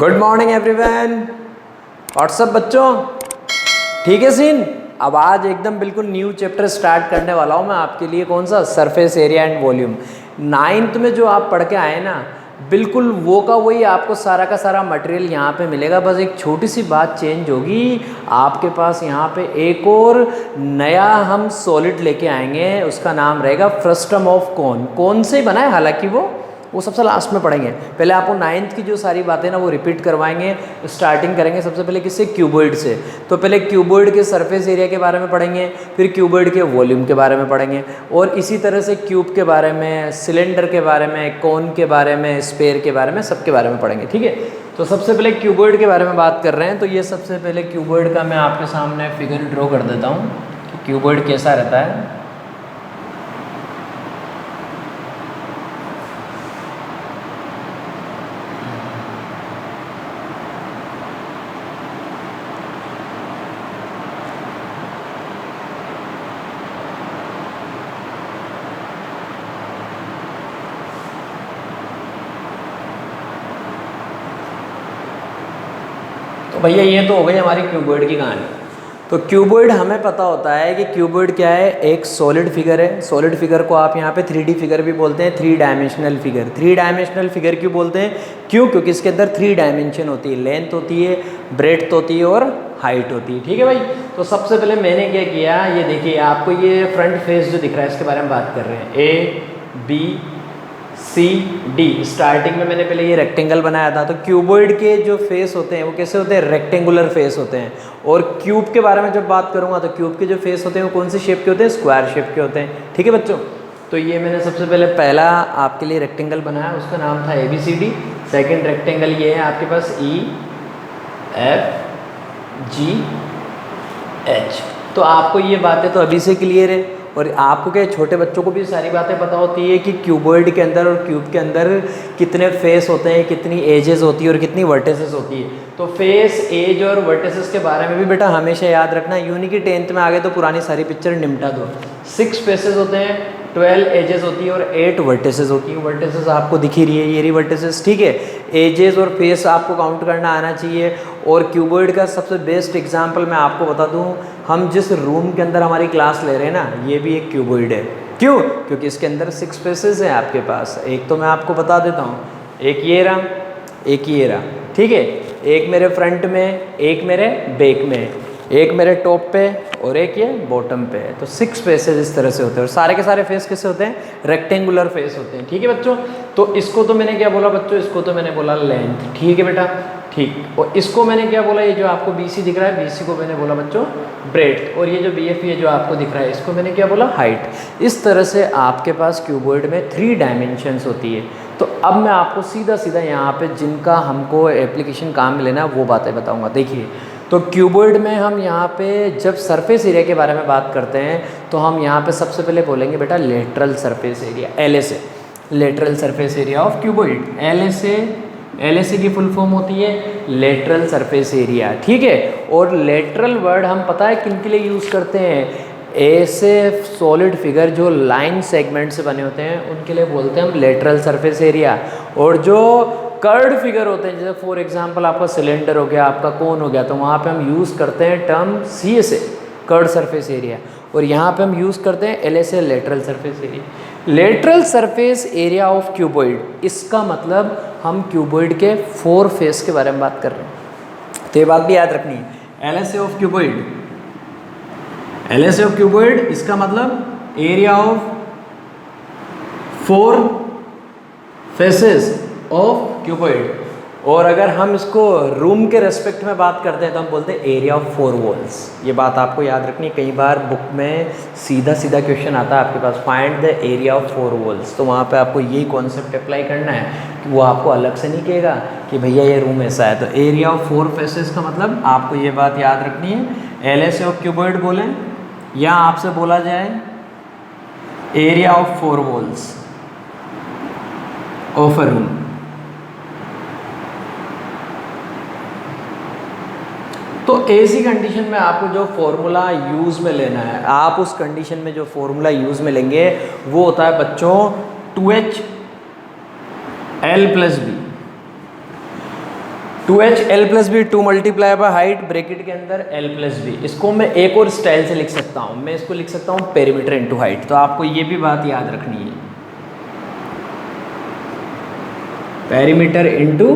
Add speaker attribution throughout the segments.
Speaker 1: Good morning everyone. WhatsApp बच्चों, ठीक है सीन। अब आज एकदम बिल्कुल न्यू चैप्टर स्टार्ट करने वाला हूँ मैं आपके लिए। कौन सा? Surface area and volume. Ninth में जो आप पढ़ के आए ना, बिल्कुल वो का वही आपको सारा का सारा मटेरियल यहाँ पे मिलेगा। बस एक छोटी सी बात चेंज होगी, आपके पास यहाँ पे एक और नया हम सॉलिड लेके आएंगे। उसका नाम रहेगा फ्रस्टम ऑफ कोन। कोन से ही बना है, हालांकि वो सबसे लास्ट में पढ़ेंगे। पहले आपको नाइन्थ की जो सारी बातें ना वो रिपीट करवाएंगे। स्टार्टिंग करेंगे सबसे पहले किससे? क्यूबॉइड से। तो पहले क्यूबॉइड के सरफेस एरिया के बारे में पढ़ेंगे, फिर क्यूबॉइड के वॉल्यूम के बारे में पढ़ेंगे, और इसी तरह से क्यूब के बारे में, सिलेंडर के बारे में, कोन के बारे में, स्फीयर के बारे में, सबके बारे में पढ़ेंगे। ठीक है, तो सबसे पहले क्यूबॉइड के बारे में बात कर रहे हैं। तो ये सबसे पहले क्यूबॉइड का मैं आपके सामने फिगर ड्रॉ कर देता हूँ कि क्यूबॉइड कैसा रहता है। भैया ये तो हो गई हमारी क्यूबॉइड की कहानी। तो क्यूबॉइड हमें पता होता है कि क्यूबॉइड क्या है, एक सॉलिड फिगर है। सॉलिड फिगर को आप यहाँ पे 3D फिगर भी बोलते हैं, 3 डायमेंशनल फिगर। 3 डायमेंशनल फिगर क्यों बोलते हैं? क्योंकि इसके अंदर 3 डायमेंशन होती है, लेंथ होती है, ब्रेड्थ होती है और हाइट होती है। ठीक है भाई। तो सबसे पहले मैंने क्या किया, ये देखिए आपको ये फ्रंट फेस जो दिख रहा है इसके बारे में बात कर रहे हैं। ABCD। स्टार्टिंग में मैंने पहले ये रेक्टेंगल बनाया था। तो क्यूबॉइड के जो फेस होते हैं वो कैसे होते हैं? रेक्टेंगुलर फेस होते हैं। और क्यूब के बारे में जब बात करूंगा तो क्यूब के जो फेस होते हैं वो कौन सी शेप के होते हैं? स्क्वायर शेप के होते हैं। ठीक है बच्चों। तो ये मैंने सबसे पहले पहला आपके लिए रेक्टेंगल बनाया, उसका नाम था ABCD। सेकेंड रेक्टेंगल ये है आपके पास EFGH। तो आपको ये बातें तो अभी से क्लियर है, और आपको क्या छोटे बच्चों को भी सारी बातें पता होती है कि क्यूबॉइड के अंदर और क्यूब के अंदर कितने फेस होते हैं, कितनी एजेस होती है और कितनी वर्टिसेस होती है। तो फेस, एज और वर्टिसेस के बारे में भी बेटा हमेशा याद रखना। यूनी की 10th में आ गए तो पुरानी सारी पिक्चर निपटा दो। 6 फेसेस होते हैं, 12 एजेस होती है और 8 वर्टिसेस होती है। वर्टिसेस आपको दिख ही रही है, ये रही वर्टिसेस। ठीक है, एजेस और फेस आपको काउंट करना आना चाहिए। और क्यूबॉइड का सबसे बेस्ट एग्जांपल मैं आपको बता दूं, हम जिस रूम के अंदर हमारी क्लास ले रहे हैं ना, ये भी एक क्यूबॉइड है। क्यों? क्योंकि इसके अंदर 6 फेसेस हैं आपके पास। एक तो मैं आपको बता देता हूँ, एक ये रहा, एक ये रहा। ठीक है, एक मेरे फ्रंट में, एक मेरे बैक में, एक मेरे टॉप पे और एक ये बॉटम पे है। तो 6 फेसेस इस तरह से होते हैं, और सारे के सारे फेस कैसे होते हैं? रेक्टेंगुलर फेस होते हैं। ठीक है बच्चों। तो इसको तो मैंने क्या बोला बच्चों? इसको तो मैंने बोला लेंथ। ठीक है बेटा, ठीक। और इसको मैंने क्या बोला? ये जो आपको BC दिख रहा है, BC को मैंने बोला बच्चों ब्रेड्थ। और ये जो BF है जो आपको दिख रहा है, इसको मैंने क्या बोला? हाइट। इस तरह से आपके पास क्यूबॉइड में 3 डायमेंशंस होती है। तो अब मैं आपको सीधा सीधा यहाँ पे जिनका हमको एप्लीकेशन काम में लेना वो बातें बताऊँगा। देखिए, तो क्यूबॉइड में हम यहाँ पे जब सरफेस एरिया के बारे में बात करते हैं तो हम यहाँ पे सबसे पहले बोलेंगे बेटा lateral surface area, LSA। Lateral surface area of cuboid, LSA की फुल फॉर्म होती है लेटरल सरफेस एरिया। ठीक है। और लेटरल वर्ड हम पता है किन के लिए यूज़ करते हैं? ऐसे सॉलिड फिगर जो लाइन सेगमेंट से बने होते हैं उनके लिए बोलते हैं हम लेटरल सरफेस एरिया। और जो कर्ड फिगर होते हैं, जैसे फॉर एग्जांपल आपका सिलेंडर हो गया, आपका कोन हो गया, तो वहाँ पे हम यूज़ करते हैं term CSA, curved surface area. और यहाँ पे हम यूज़ करते हैं LSA, lateral surface area. Lateral surface area of cuboid, इसका मतलब हम क्यूबॉइड के 4 फेस के बारे में बात कर रहे हैं। तो ये बात भी याद रखनी है। LSA of cuboid, LSA of cuboid, इसका मतलब area of 4 faces of cuboid. और अगर हम इसको रूम के रेस्पेक्ट में बात करते हैं तो हम बोलते हैं एरिया ऑफ 4 वॉल्स। ये बात आपको याद रखनी है। कई बार बुक में सीधा सीधा क्वेश्चन आता है आपके पास, find the area of 4 walls. तो वहाँ पे आपको यही कॉन्सेप्ट अप्लाई करना है कि वो आपको अलग से नहीं कहेगा कि भैया ये रूम ऐसा है। तो एरिया ऑफ 4 फेसेस का मतलब आपको ये बात याद रखनी है। LSA ऑफ क्यूबॉइड बोलें या आपसे बोला जाए area of 4 walls of a room. तो ऐसी कंडीशन में आपको जो फॉर्मूला यूज़ में लेना है, आप उस कंडीशन में जो फॉर्मूला यूज़ में लेंगे वो होता है बच्चों 2H L + B। 2h l plus B 2 multiply by height bracket के अंदर l प्लस बी। इसको मैं एक और स्टाइल से लिख सकता हूँ, मैं इसको लिख सकता हूँ पेरीमीटर इंटू हाइट। तो आपको ये भी बात याद रखनी है, पेरीमीटर इंटू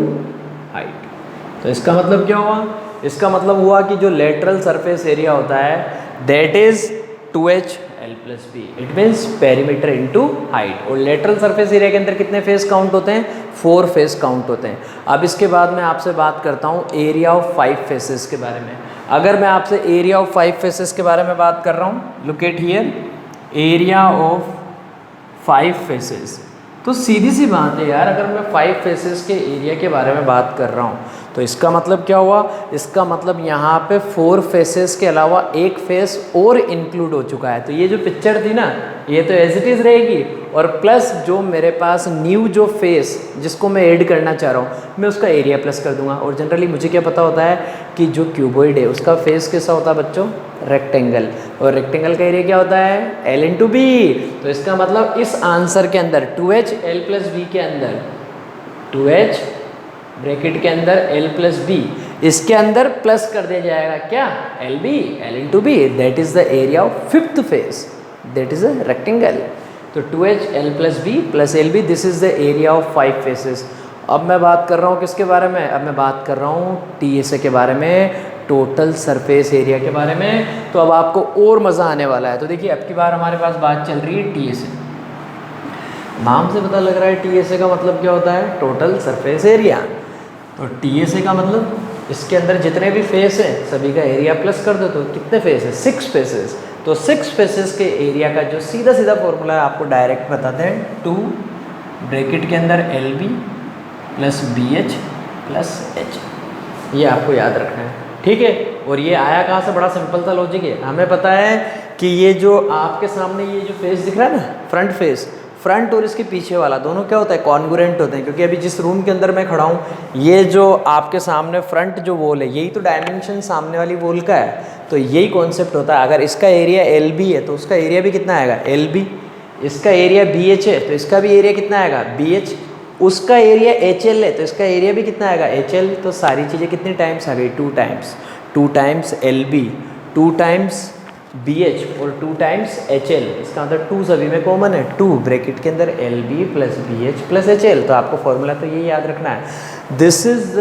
Speaker 1: हाइट। तो इसका मतलब क्या हुआ? इसका मतलब हुआ कि जो लेटरल सरफेस एरिया होता है that is 2h l plus B, it means perimeter into height. और लेटरल सरफेस एरिया के अंदर कितने फेस काउंट होते हैं? 4 फेस काउंट होते हैं। अब इसके बाद मैं आपसे बात करता हूँ एरिया ऑफ 5 फेसेस के बारे में। अगर मैं आपसे एरिया ऑफ 5 फेसेस के बारे में बात कर रहा हूँ, look at here, area of 5 faces, तो सीधी सी बात है यार, अगर मैं 5 फेसेस के एरिया के बारे में बात कर रहा हूँ तो इसका मतलब क्या हुआ? इसका मतलब यहाँ पे 4 फेसेस के अलावा एक फेस और इंक्लूड हो चुका है। तो ये जो पिक्चर थी ना, ये तो एज इट इज़ रहेगी, और प्लस जो मेरे पास न्यू जो फेस जिसको मैं ऐड करना चाह रहा हूँ मैं उसका एरिया प्लस कर दूंगा। और जनरली मुझे क्या पता होता है कि जो क्यूबॉइड है उसका फेस कैसा होता है बच्चों? रेक्टेंगल। और रेक्टेंगल का एरिया क्या होता है? l into B. तो इसका मतलब इस आंसर के अंदर 2h l प्लस बी के अंदर 2h ब्रैकेट के अंदर l प्लस बी, इसके अंदर प्लस कर दिया जाएगा क्या? l b, l into B, that is the area of 5th face, that is a rectangle. तो 2h l plus B plus l b, this is the area of 5 faces. अब मैं बात कर रहा हूँ किसके बारे में? अब मैं बात कर रहा हूँ TSA के बारे में, टोटल सरफेस एरिया के बारे में। तो अब आपको और मज़ा आने वाला है। तो देखिए अब की बार हमारे पास बात चल रही है TSA। नाम से पता लग रहा है TSA का मतलब क्या होता है? Total surface area. तो TSA का मतलब इसके अंदर जितने भी फेस हैं सभी का एरिया प्लस कर दो। तो कितने फेस हैं? 6 फेसेस। तो 6 फेसेस के एरिया का जो सीधा सीधा फॉर्मूला है आपको डायरेक्ट बताते हैं, 2 ब्रैकेट के अंदर LB plus BH plus H, ये आपको याद रखना है, ठीक है। और ये आया कहाँ से? बड़ा सिंपल सा लॉजिक है। हमें पता है कि ये जो आपके सामने ये जो फेस दिख रहा है ना, फ्रंट फेस, फ्रंट और इसके पीछे वाला दोनों क्या होता है? कॉन्ग्रुएंट होते हैं। क्योंकि अभी जिस रूम के अंदर मैं खड़ा हूँ, ये जो आपके सामने फ्रंट जो वॉल है यही तो डायमेंशन सामने वाली वॉल का है। तो यही कॉन्सेप्ट होता है। अगर इसका एरिया LB है तो उसका एरिया भी कितना आएगा? LB। इसका एरिया BH है तो इसका भी एरिया कितना आएगा? BH। उसका एरिया HL है तो इसका एरिया भी कितना आएगा? HL। तो सारी चीज़ें कितनी टाइम्स आ गई? 2 टाइम्स LB, 2 टाइम्स BH और 2 टाइम्स HL। इसका मतलब 2 सभी में कॉमन है, 2 ब्रैकेट के अंदर LB plus BH plus HL। तो आपको फॉर्मूला तो ये याद रखना है, this is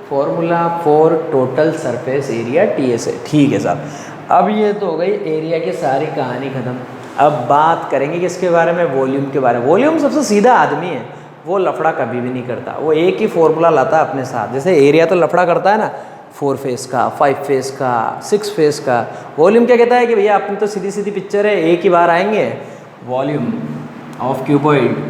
Speaker 1: formula for total surface area TSA। ठीक है साहब, अब ये तो हो गई एरिया की सारी कहानी ख़त्म। अब बात करेंगे किसके बारे में? वॉल्यूम के बारे में। वॉल्यूम सबसे सीधा आदमी है, वो लफड़ा कभी भी नहीं करता, वो एक ही फॉर्मूला लाता है अपने साथ। जैसे एरिया तो लफड़ा करता है ना, 4 फेस का, 5 फेस का, 6 फेस का। वॉल्यूम क्या कहता है कि भैया अपनी तो सीधी सीधी पिक्चर है, एक ही बार आएंगे, volume of cuboid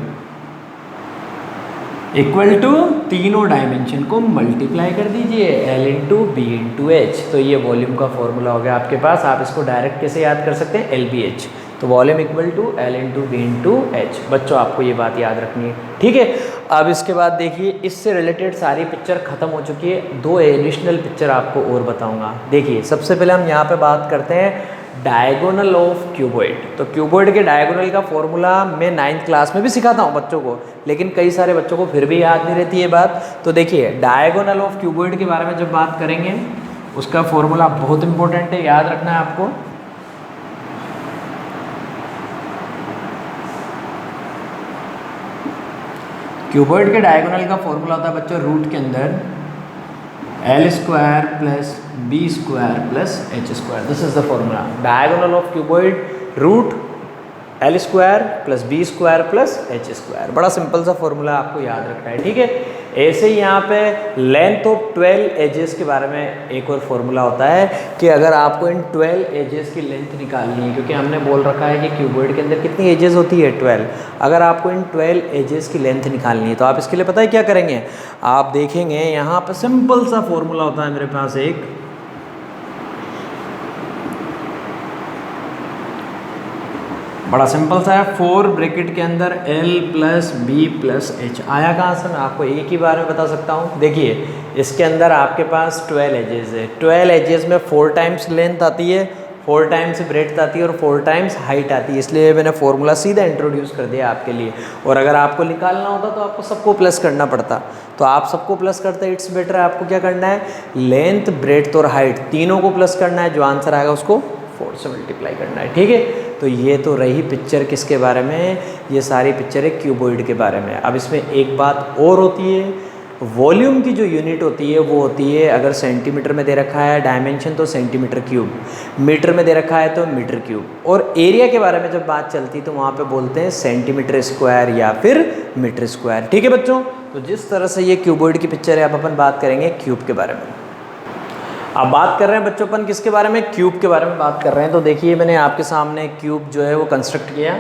Speaker 1: equal to तीनों डायमेंशन को मल्टीप्लाई कर दीजिए, L into B into H. तो ये वॉल्यूम का फॉर्मूला हो गया आपके पास। आप इसको डायरेक्ट कैसे याद कर सकते हैं? LBH। तो volume equal to L into B into H. बच्चों आपको ये बात याद रखनी है, ठीक है। अब इसके बाद देखिए, इससे रिलेटेड सारी पिक्चर खत्म हो चुकी है, 2 एडिशनल पिक्चर आपको और बताऊंगा। देखिए सबसे पहले हम यहाँ पे बात करते हैं डायगोनल ऑफ क्यूबॉइड। तो क्यूबॉइड के डायगोनल का फॉर्मूला मैं 9th क्लास में भी सिखाता हूँ बच्चों को, लेकिन कई सारे बच्चों को फिर भी याद नहीं रहती ये बात। तो देखिए डायगोनल ऑफ क्यूबॉइड के बारे में जब बात करेंगे, उसका फॉर्मूला बहुत इंपॉर्टेंट है, याद रखना है आपको। क्यूबॉइड के डायगोनल का फॉर्मूला होता है बच्चों रूट के अंदर L square plus B square plus H square. This is the formula diagonal of cuboid, root L square plus B square plus H square. बड़ा सिंपल सा फॉर्मूला आपको याद रखना है, ठीक है। ऐसे ही यहाँ पे लेंथ ऑफ 12 एजेस के बारे में एक और फॉर्मूला होता है कि अगर आपको इन 12 एजेस की लेंथ निकालनी है, क्योंकि हमने बोल रखा है कि क्यूबॉइड के अंदर कितनी एजेस होती है? 12। अगर आपको इन 12 एजेस की लेंथ निकालनी है तो आप इसके लिए पता है क्या करेंगे? आप देखेंगे यहाँ पे सिंपल सा फॉर्मूला होता है मेरे पास एक, बड़ा सिंपल सा है, 4 ब्रैकेट के अंदर L plus B plus H। आया कहाँ से? मैं आपको एक ही बार में बता सकता हूँ। देखिए इसके अंदर आपके पास 12 एजेस है, 12 एजेस में 4 टाइम्स लेंथ आती है, 4 टाइम्स ब्रेड्थ आती है और 4 टाइम्स हाइट आती है। इसलिए मैंने फॉर्मूला सीधा इंट्रोड्यूस कर दिया आपके लिए। और अगर आपको निकालना होता तो आपको सबको प्लस करना पड़ता। तो आप सबको प्लस करते हैं, इट्स बेटर आपको क्या करना है, लेंथ ब्रेड्थ और हाइट तीनों को प्लस करना है, जो आंसर आएगा उसको 4 से मल्टीप्लाई करना है। ठीक है, तो ये तो रही पिक्चर किसके बारे में, ये सारी पिक्चर है क्यूबॉइड के बारे में। अब इसमें एक बात और होती है, वॉल्यूम की जो यूनिट होती है वो होती है, अगर सेंटीमीटर में दे रखा है डायमेंशन तो सेंटीमीटर क्यूब, मीटर में दे रखा है तो मीटर क्यूब, और एरिया के बारे में जब बात चलती है तो वहाँ पे बोलते हैं सेंटीमीटर स्क्वायर या फिर मीटर स्क्वायर। ठीक है बच्चों, तो जिस तरह से ये क्यूबॉइड की पिक्चर है, अब अपन बात करेंगे क्यूब के बारे में। अब बात कर रहे हैं बच्चों अपन किसके बारे में, क्यूब के बारे में बात कर रहे हैं। तो देखिए मैंने आपके सामने क्यूब जो है वो कंस्ट्रक्ट किया,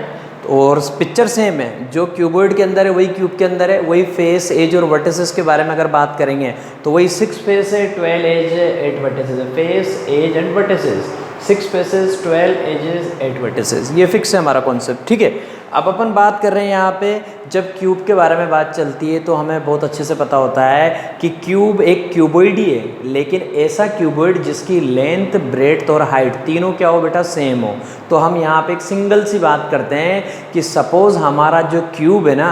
Speaker 1: और पिक्चर सेम है, जो क्यूबॉइड के अंदर है वही क्यूब के अंदर है, वही फेस, एज और वर्टिसेस के बारे में अगर बात करेंगे तो वही 6 फेस है, 12 एज है, 8 वर्टिसेस है। Face, edge and vertices, 6 faces, 12 edges, 8 vertices, ये फिक्स है हमारा कॉन्सेप्ट। ठीक है, अब अपन बात कर रहे हैं यहाँ पे, जब क्यूब के बारे में बात चलती है तो हमें बहुत अच्छे से पता होता है कि क्यूब एक क्यूबॉइड ही है, लेकिन ऐसा क्यूबॉइड जिसकी लेंथ, ब्रेड्थ और हाइट तीनों क्या हो बेटा, सेम हो। तो हम यहाँ पे एक सिंगल सी बात करते हैं कि सपोज हमारा जो क्यूब है ना,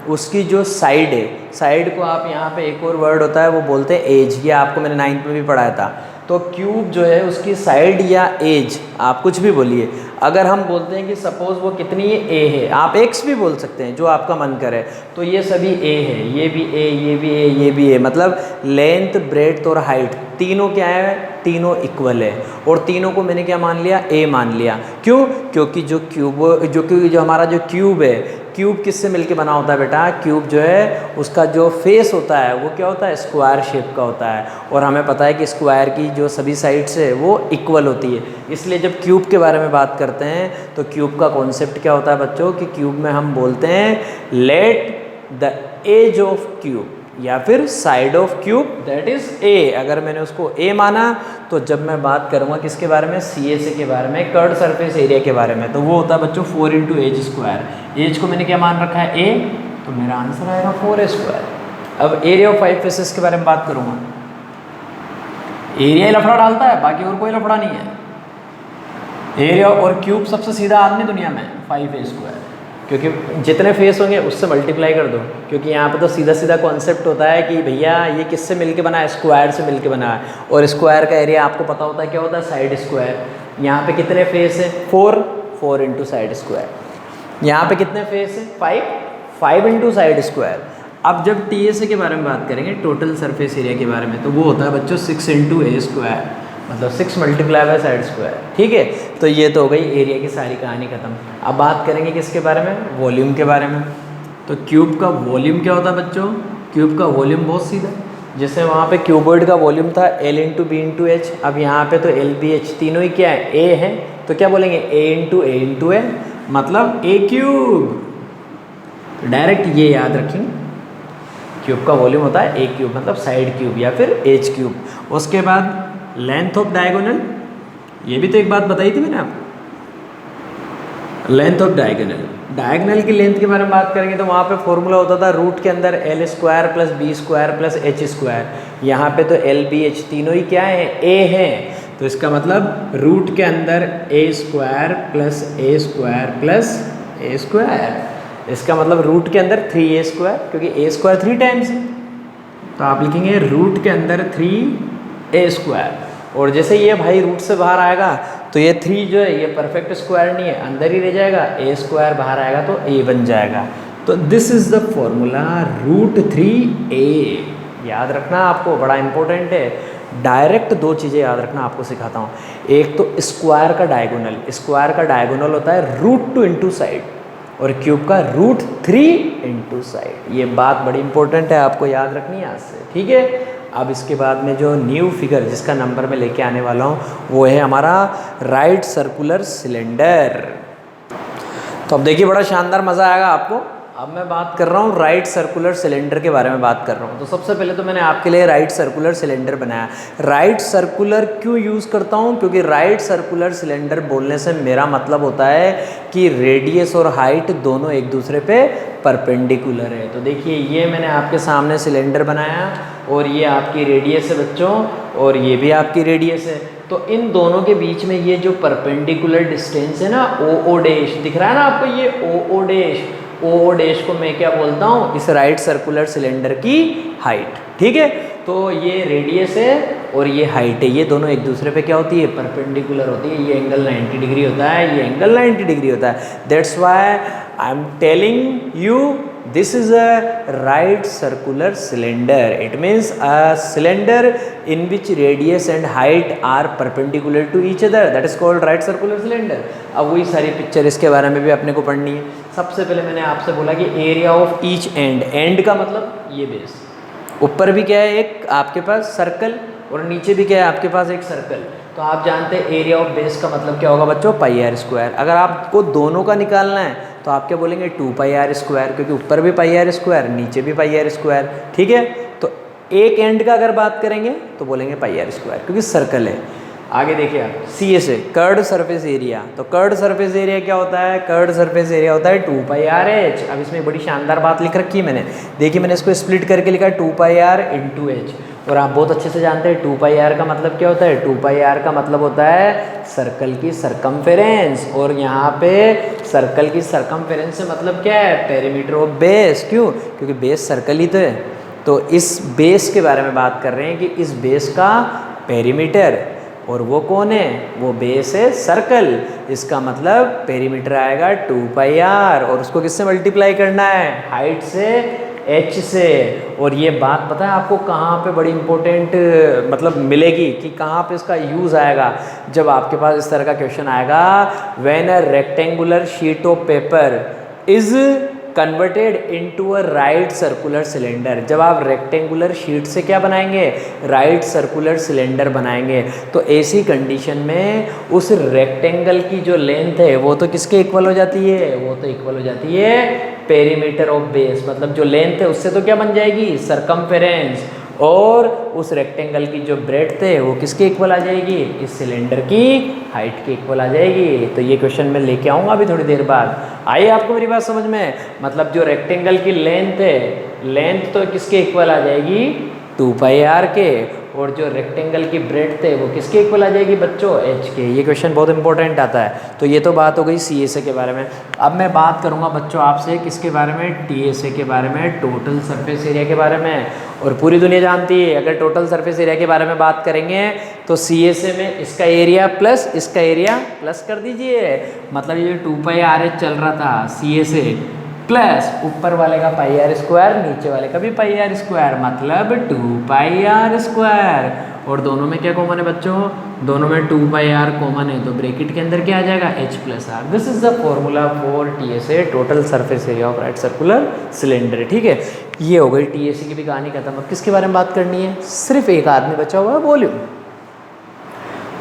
Speaker 1: उसकी जो साइड है, साइड को आप यहाँ पे एक और वर्ड होता है वो बोलते हैं एज, ये आपको मैंने 9th में भी पढ़ाया था। तो क्यूब जो है उसकी साइड या एज, आप कुछ भी बोलिए, अगर हम बोलते हैं कि सपोज वो कितनी है, ए है, आप एक्स भी बोल सकते हैं जो आपका मन करे, तो ये सभी ए है, ये भी ए, ये भी ए, ये भी ए, मतलब लेंथ, ब्रेड्थ और हाइट तीनों क्या है, तीनों इक्वल है, और तीनों को मैंने क्या मान लिया, ए मान लिया। क्यों, क्योंकि जो हमारा जो क्यूब है, क्यूब किससे मिलके बना होता है बेटा, क्यूब जो है उसका जो फेस होता है वो क्या होता है, स्क्वायर शेप का होता है, और हमें पता है कि स्क्वायर की जो सभी साइड्स है वो इक्वल होती है। इसलिए जब क्यूब के बारे में बात करते हैं तो क्यूब का कॉन्सेप्ट क्या होता है बच्चों, कि क्यूब में हम बोलते हैं let the edge of cube या फिर side of cube that is A. अगर मैंने उसको ए माना तो जब मैं बात करूँगा किसके बारे में, CSA के बारे में, कर्व्ड सरफेस एरिया के बारे में, तो वो होता है बच्चों 4 इंटू एज स्क्वायर। एज को मैंने क्या मान रखा है, ए, तो मेरा आंसर आएगा 4a स्क्वायर। अब एरिया ऑफ 5 फेसेस के बारे में बात करूँगा, एरिया ही लफड़ा डालता है, बाकी और कोई लफड़ा नहीं है। एरिया और क्यूब सबसे सीधा आदमी दुनिया में 5a स्क्वायर, क्योंकि जितने फेस होंगे उससे मल्टीप्लाई कर दो, क्योंकि यहाँ पे तो सीधा सीधा कॉन्सेप्ट होता है कि भैया ये किससे मिलके बना है, स्क्वायर से मिलके बना है, और स्क्वायर का एरिया आपको पता होता है क्या होता है, साइड स्क्वायर। यहाँ पे कितने फेस है, 4 इंटू साइड स्क्वायर। यहाँ पे कितने फेस है, 5 इंटू साइड स्क्वायर। अब जब TSA के बारे में बात करेंगे, टोटल सरफेस एरिया के बारे में, तो वो होता है बच्चों 6 इंटू ए स्क्वायर, मतलब 6 मल्टीप्लाई बाय साइड स्क्वायर। ठीक है, तो ये तो हो गई एरिया की सारी कहानी खत्म। अब बात करेंगे किसके बारे में, वॉल्यूम के बारे में। तो क्यूब का वॉल्यूम क्या होता है बच्चों, क्यूब का वॉल्यूम बहुत सीधा, जैसे वहाँ पे क्यूबॉइड का वॉल्यूम था L into B into H, अब यहाँ पे तो L B H तीनों ही क्या है, ए है, तो क्या बोलेंगे A इंटू ए, मतलब ए क्यूब। डायरेक्ट ये याद रखेंगे, क्यूब का वॉल्यूम होता है ए क्यूब, मतलब साइड क्यूब या फिर एच क्यूब। उसके बाद लेंथ ऑफ डायगोनल, ये भी तो एक बात बताई थी मैंने आपको, लेंथ ऑफ डायगोनल। डायगोनल की लेंथ के बारे में बात करेंगे तो वहाँ पे फॉर्मूला होता था रूट के अंदर L square plus B square plus H square. यहाँ पे तो L B H तीनों ही क्या है, ए है, तो इसका मतलब रूट के अंदर ए स्क्वायर प्लस ए स्क्वायर प्लस ए स्क्वायर, इसका मतलब रूट के अंदर 3a स्क्वायर, क्योंकि a स्क्वायर 3 टाइम्स है, तो आप लिखेंगे रूट के अंदर 3a स्क्वायर। और जैसे ये भाई रूट से बाहर आएगा तो ये 3 जो है ये परफेक्ट स्क्वायर नहीं है, अंदर ही रह जाएगा, a स्क्वायर बाहर आएगा तो a बन जाएगा। तो this is the formula root 3a। याद रखना आपको, बड़ा इंपॉर्टेंट है। डायरेक्ट 2 चीज़ें याद रखना आपको सिखाता हूँ, एक तो स्क्वायर का डायगोनल, स्क्वायर का डायगोनल होता है रूट 2 इंटू साइड, और क्यूब का रूट 3 इंटू साइड। ये बात बड़ी इंपॉर्टेंट है, आपको याद रखनी है आज से, ठीक है। अब इसके बाद में जो न्यू फिगर जिसका नंबर मैं लेके आने वाला हूँ वो है हमारा राइट सर्कुलर सिलेंडर। तो अब देखिए बड़ा शानदार मज़ा आएगा आपको। अब मैं बात कर रहा हूँ राइट सर्कुलर सिलेंडर के बारे में बात कर रहा हूँ। तो सबसे पहले तो मैंने आपके लिए राइट सर्कुलर सिलेंडर बनाया। राइट सर्कुलर क्यों यूज़ करता हूँ, क्योंकि राइट सर्कुलर सिलेंडर बोलने से मेरा मतलब होता है कि रेडियस और हाइट दोनों एक दूसरे पे परपेंडिकुलर है। तो देखिए ये मैंने आपके सामने सिलेंडर बनाया और ये आपकी रेडियस है बच्चों, और ये भी आपकी रेडियस है। तो इन दोनों के बीच में ये जो परपेंडिकुलर डिस्टेंस है ना, ओ डैश दिख रहा है ना आपको, ये ओ डैश, ओ डैश को मैं क्या बोलता हूँ, इस राइट सर्कुलर सिलेंडर की हाइट। ठीक है, तो ये रेडियस है और ये हाइट है, ये दोनों एक दूसरे पे क्या होती है, परपेंडिकुलर होती है। ये एंगल 90 डिग्री होता है, ये एंगल 90 डिग्री होता है। That's why I am telling you this is a right circular cylinder. It means a cylinder in which radius and height are perpendicular to each other, that is called right circular cylinder। अब वही सारी picture इसके बारे में भी अपने को पढ़नी है। सबसे पहले मैंने आपसे बोला कि area of each and, and का मतलब ये बेस, ऊपर भी क्या है एक आपके पास सर्कल और नीचे भी क्या है आपके पास एक सर्कल। तो आप जानते हैं एरिया ऑफ बेस का मतलब क्या होगा बच्चों, पाई आर स्क्वायर। अगर आपको दोनों का निकालना है तो आप क्या बोलेंगे, 2 पाई आर स्क्वायर, क्योंकि ऊपर भी पाई आर स्क्वायर नीचे भी पाई आर स्क्वायर। ठीक है, तो एक एंड का अगर बात करेंगे तो बोलेंगे पाई आर स्क्वायर, क्योंकि सर्कल है। आगे देखिए आप, सी ए से कर्ड सरफेस एरिया, तो कर्ड सरफेस एरिया क्या होता है, कर्ड सरफेस एरिया होता है 2 पाई आर एच। अब इसमें बड़ी शानदार बात लिख रखी है मैंने, देखिए मैंने इसको स्प्लिट करके लिखा है 2 पाई आर इंटू एच। और आप बहुत अच्छे से जानते हैं 2 पाई आर का मतलब क्या होता है, 2 पाई आर का मतलब होता है सर्कल की सरकमफेरेंस। और यहाँ पे सर्कल की सरकमफेरेंस से मतलब क्या है, पेरीमीटर ऑफ बेस। क्यों, क्योंकि बेस सर्कल ही तो है। तो इस बेस के बारे में बात कर रहे हैं कि इस बेस का पेरीमीटर, और वो कौन है, वो बेस है सर्कल। इसका मतलब पेरीमीटर आएगा 2 पाई आर, और उसको किससे मल्टीप्लाई करना है, हाइट से, एच से। और ये बात पता है आपको कहाँ पे बड़ी इंपॉर्टेंट मतलब मिलेगी, कि कहाँ पे इसका यूज़ आएगा, जब आपके पास इस तरह का क्वेश्चन आएगा, when a rectangular sheet of paper is converted into a right circular cylinder. जब आप रेक्टेंगुलर शीट से क्या बनाएंगे, राइट सर्कुलर सिलेंडर बनाएंगे, तो ऐसी कंडीशन में उस रेक्टेंगल की जो लेंथ है वो तो किसके इक्वल हो जाती है, वो तो इक्वल हो जाती है पेरीमीटर ऑफ बेस। मतलब जो लेंथ है उससे तो क्या बन जाएगी, सरकमफेरेंस। और उस रेक्टेंगल की जो ब्रेड्थ है वो किसके इक्वल आ जाएगी, इस सिलेंडर की हाइट के इक्वल आ जाएगी। तो ये क्वेश्चन मैं लेके आऊँगा अभी थोड़ी देर बाद। आइए आपको मेरी बात समझ में, मतलब जो रेक्टेंगल की लेंथ है, लेंथ तो किसके इक्वल आ जाएगी, 2 पाई आर के, और जो रेक्टेंगल की ब्रेड्थ है वो किसके इक्वल आ जाएगी बच्चों, एच के। ये क्वेश्चन बहुत इंपॉर्टेंट आता है। तो ये तो बात हो गई सी एस ए के बारे में। अब मैं बात करूँगा बच्चों आपसे किसके बारे में, टी एस ए के बारे में, टोटल सरफेस एरिया के बारे में। और पूरी दुनिया जानती है अगर टोटल सरफेस एरिया के बारे में बात करेंगे तो सी एस ए में इसका एरिया प्लस इसका एरिया प्लस कर दीजिए। मतलब ये 2 पाई आर एच चल रहा था, सी एस ए प्लस ऊपर वाले का पाई आर स्क्वायर, नीचे वाले का भी पाई आर स्क्वायर, मतलब 2 पाई आर स्क्वायर। और दोनों में क्या कॉमन है बच्चों, दोनों में 2 पाई आर कॉमन है, तो ब्रैकेट के अंदर क्या आ जाएगा, H plus R. This is the formula for T S A, total surface area of right circular cylinder. ठीक है, ये हो गई टी एस ए की भी कहानी खत्म। अब किसके बारे में बात करनी है, सिर्फ एक आदमी बचा हुआ है, वॉल्यूम।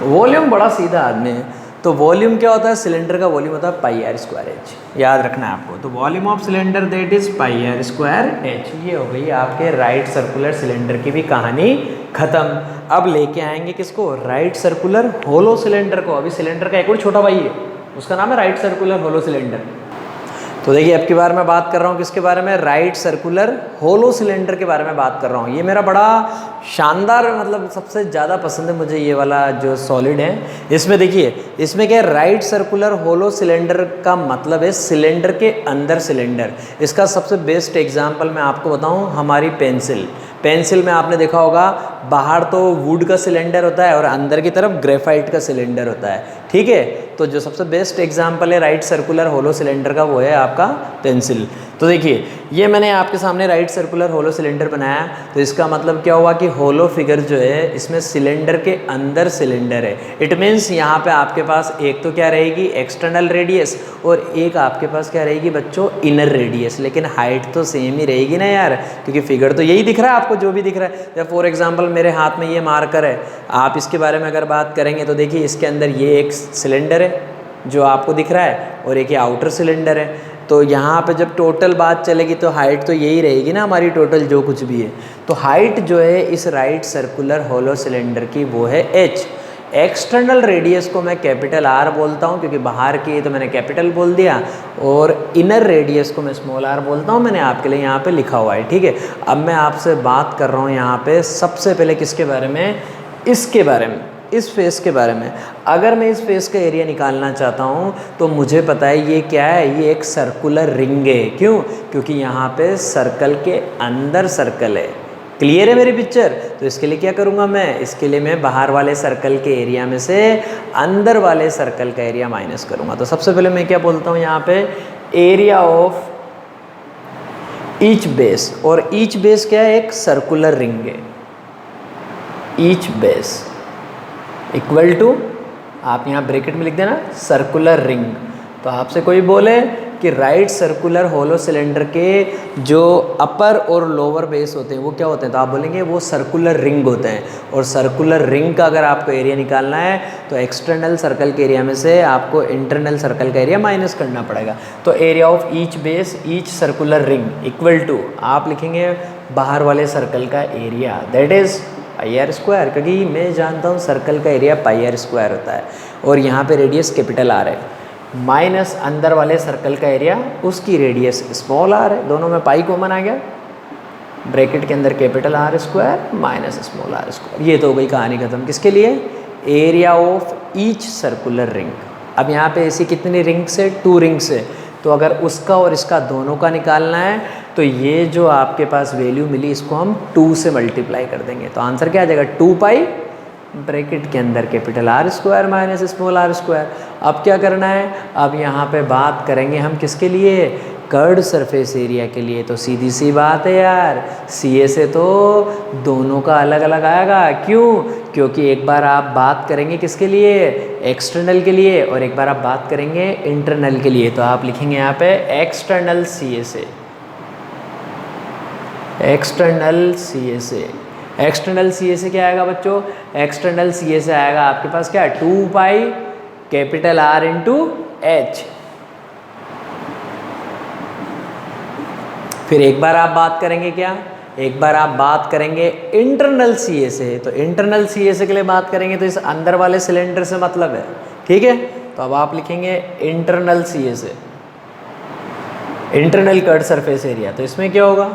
Speaker 1: वॉल्यूम बड़ा सीधा आदमी है। तो वॉल्यूम क्या होता है, सिलेंडर का वॉल्यूम होता है पाई आर स्क्वायर एच, याद रखना है आपको। तो volume of cylinder that is pi R square H. ये हो गई आपके राइट सर्कुलर सिलेंडर की भी कहानी खत्म। अब लेके आएंगे किसको, राइट सर्कुलर होलो सिलेंडर को। अभी सिलेंडर का एक और छोटा भाई है, उसका नाम है राइट सर्कुलर होलो सिलेंडर। तो देखिए अब की बार मैं बात कर रहा हूँ किसके बारे में, राइट सर्कुलर होलो सिलेंडर के बारे में बात कर रहा हूँ। ये मेरा बड़ा शानदार, मतलब सबसे ज़्यादा पसंद है मुझे ये वाला जो सॉलिड है। इसमें देखिए, इसमें क्या है, राइट सर्कुलर होलो सिलेंडर का मतलब है सिलेंडर के अंदर सिलेंडर। इसका सबसे बेस्ट एग्जाम्पल मैं आपको बताऊँ, हमारी पेंसिल। पेंसिल में आपने देखा होगा बाहर तो वुड का सिलेंडर होता है और अंदर की तरफ ग्रेफाइट का सिलेंडर होता है। ठीक है, तो जो सबसे बेस्ट एग्जांपल है राइट सर्कुलर होलो सिलेंडर का वो है आपका पेंसिल। तो देखिए ये मैंने आपके सामने राइट सर्कुलर होलो सिलेंडर बनाया, तो इसका मतलब क्या हुआ कि होलो फिगर जो है इसमें सिलेंडर के अंदर सिलेंडर है। इट मीन्स यहाँ पे आपके पास एक तो क्या रहेगी, एक्सटर्नल रेडियस, और एक आपके पास क्या रहेगी बच्चों, इनर रेडियस। लेकिन हाइट तो सेम ही रहेगी ना यार, क्योंकि फिगर तो यही दिख रहा है आपको, जो भी दिख रहा है। जब फॉर एग्जाम्पल मेरे हाथ में ये मार्कर है, आप इसके बारे में अगर बात करेंगे तो देखिए इसके अंदर ये एक सिलेंडर है जो आपको दिख रहा है, और एक ये आउटर सिलेंडर है। तो यहाँ पे जब टोटल बात चलेगी तो हाइट तो यही रहेगी ना हमारी, टोटल जो कुछ भी है। तो हाइट जो है इस राइट सर्कुलर होलो सिलेंडर की वो है h। एक्सटर्नल रेडियस को मैं कैपिटल R बोलता हूँ, क्योंकि बाहर की है तो मैंने कैपिटल बोल दिया, और इनर रेडियस को मैं स्मॉल r बोलता हूँ, मैंने आपके लिए यहाँ पे लिखा हुआ है। ठीक है, अब मैं आपसे बात कर रहा हूँ यहाँ पे सबसे पहले किसके बारे में, इसके बारे में। इस फेस के बारे में, अगर मैं इस फेस का एरिया निकालना चाहता हूँ तो मुझे पता है ये क्या है, ये एक सर्कुलर रिंग है। क्यों? क्योंकि यहाँ पे सर्कल के अंदर सर्कल है। क्लियर है मेरी पिक्चर? तो इसके लिए क्या करूँगा मैं, इसके लिए मैं बाहर वाले सर्कल के एरिया में से अंदर वाले सर्कल का एरिया माइनस करूँगा। तो सबसे पहले मैं क्या बोलता हूँ यहाँ पे, एरिया ऑफ ईच बेस, और ईच बेस क्या है, एक सर्कुलर रिंग है। ईच बेस इक्वल टू, आप यहाँ ब्रैकेट में लिख देना, सर्कुलर रिंग। तो आपसे कोई बोले कि राइट सर्कुलर होलो सिलेंडर के जो अपर और लोअर बेस होते हैं वो क्या होते हैं, तो आप बोलेंगे वो सर्कुलर रिंग होते हैं। और सर्कुलर रिंग का अगर आपको एरिया निकालना है तो एक्सटर्नल सर्कल के एरिया में से आपको इंटरनल सर्कल का एरिया माइनस करना पड़ेगा। तो area of each base each circular ring equal to, आप लिखेंगे बाहर वाले सर्कल का area, that is pi R square, क्योंकि मैं जानता हूँ सर्कल का एरिया पाई आर स्क्वायर होता है और यहाँ पे रेडियस कैपिटल आर है, माइनस अंदर वाले सर्कल का एरिया, उसकी रेडियस स्मॉल आर है। दोनों में पाई कॉमन आ गया, ब्रैकेट के अंदर capital R square minus small R square. ये तो हो गई कहानी खत्म। किसके लिए? Area of each circular ring. अब यहाँ पे ऐसी कितनी रिंग्स है, 2 रिंग्स है, तो अगर उसका और इसका दोनों का निकालना है तो ये जो आपके पास वैल्यू मिली इसको हम 2 से मल्टीप्लाई कर देंगे। तो आंसर क्या आ जाएगा, 2 पाई ब्रैकेट के अंदर capital R square minus small R square. अब क्या करना है, अब यहाँ पे बात करेंगे हम किसके लिए, कर्ड सरफेस एरिया के लिए। तो सीधी सी बात है यार, सी ए से तो दोनों का अलग अलग आएगा। क्यों? क्योंकि एक बार आप बात करेंगे किसके लिए, एक्सटर्नल के लिए, और एक बार आप बात करेंगे इंटरनल के लिए। तो आप लिखेंगे यहाँ पे एक्सटर्नल सी ए से, एक्सटर्नल सी ए से। एक्सटर्नल सी ए से क्या आएगा बच्चों, एक्सटर्नल सी ए से आएगा आपके पास क्या, 2 pi capital R into H. फिर एक बार आप बात करेंगे क्या, एक बार आप बात करेंगे इंटरनल सी ए से। तो इंटरनल सी ए से के लिए बात करेंगे तो इस अंदर वाले सिलेंडर से मतलब है, ठीक है। तो अब आप लिखेंगे इंटरनल सी ए से, इंटरनल कर्ड सरफेस एरिया। तो इसमें क्या होगा,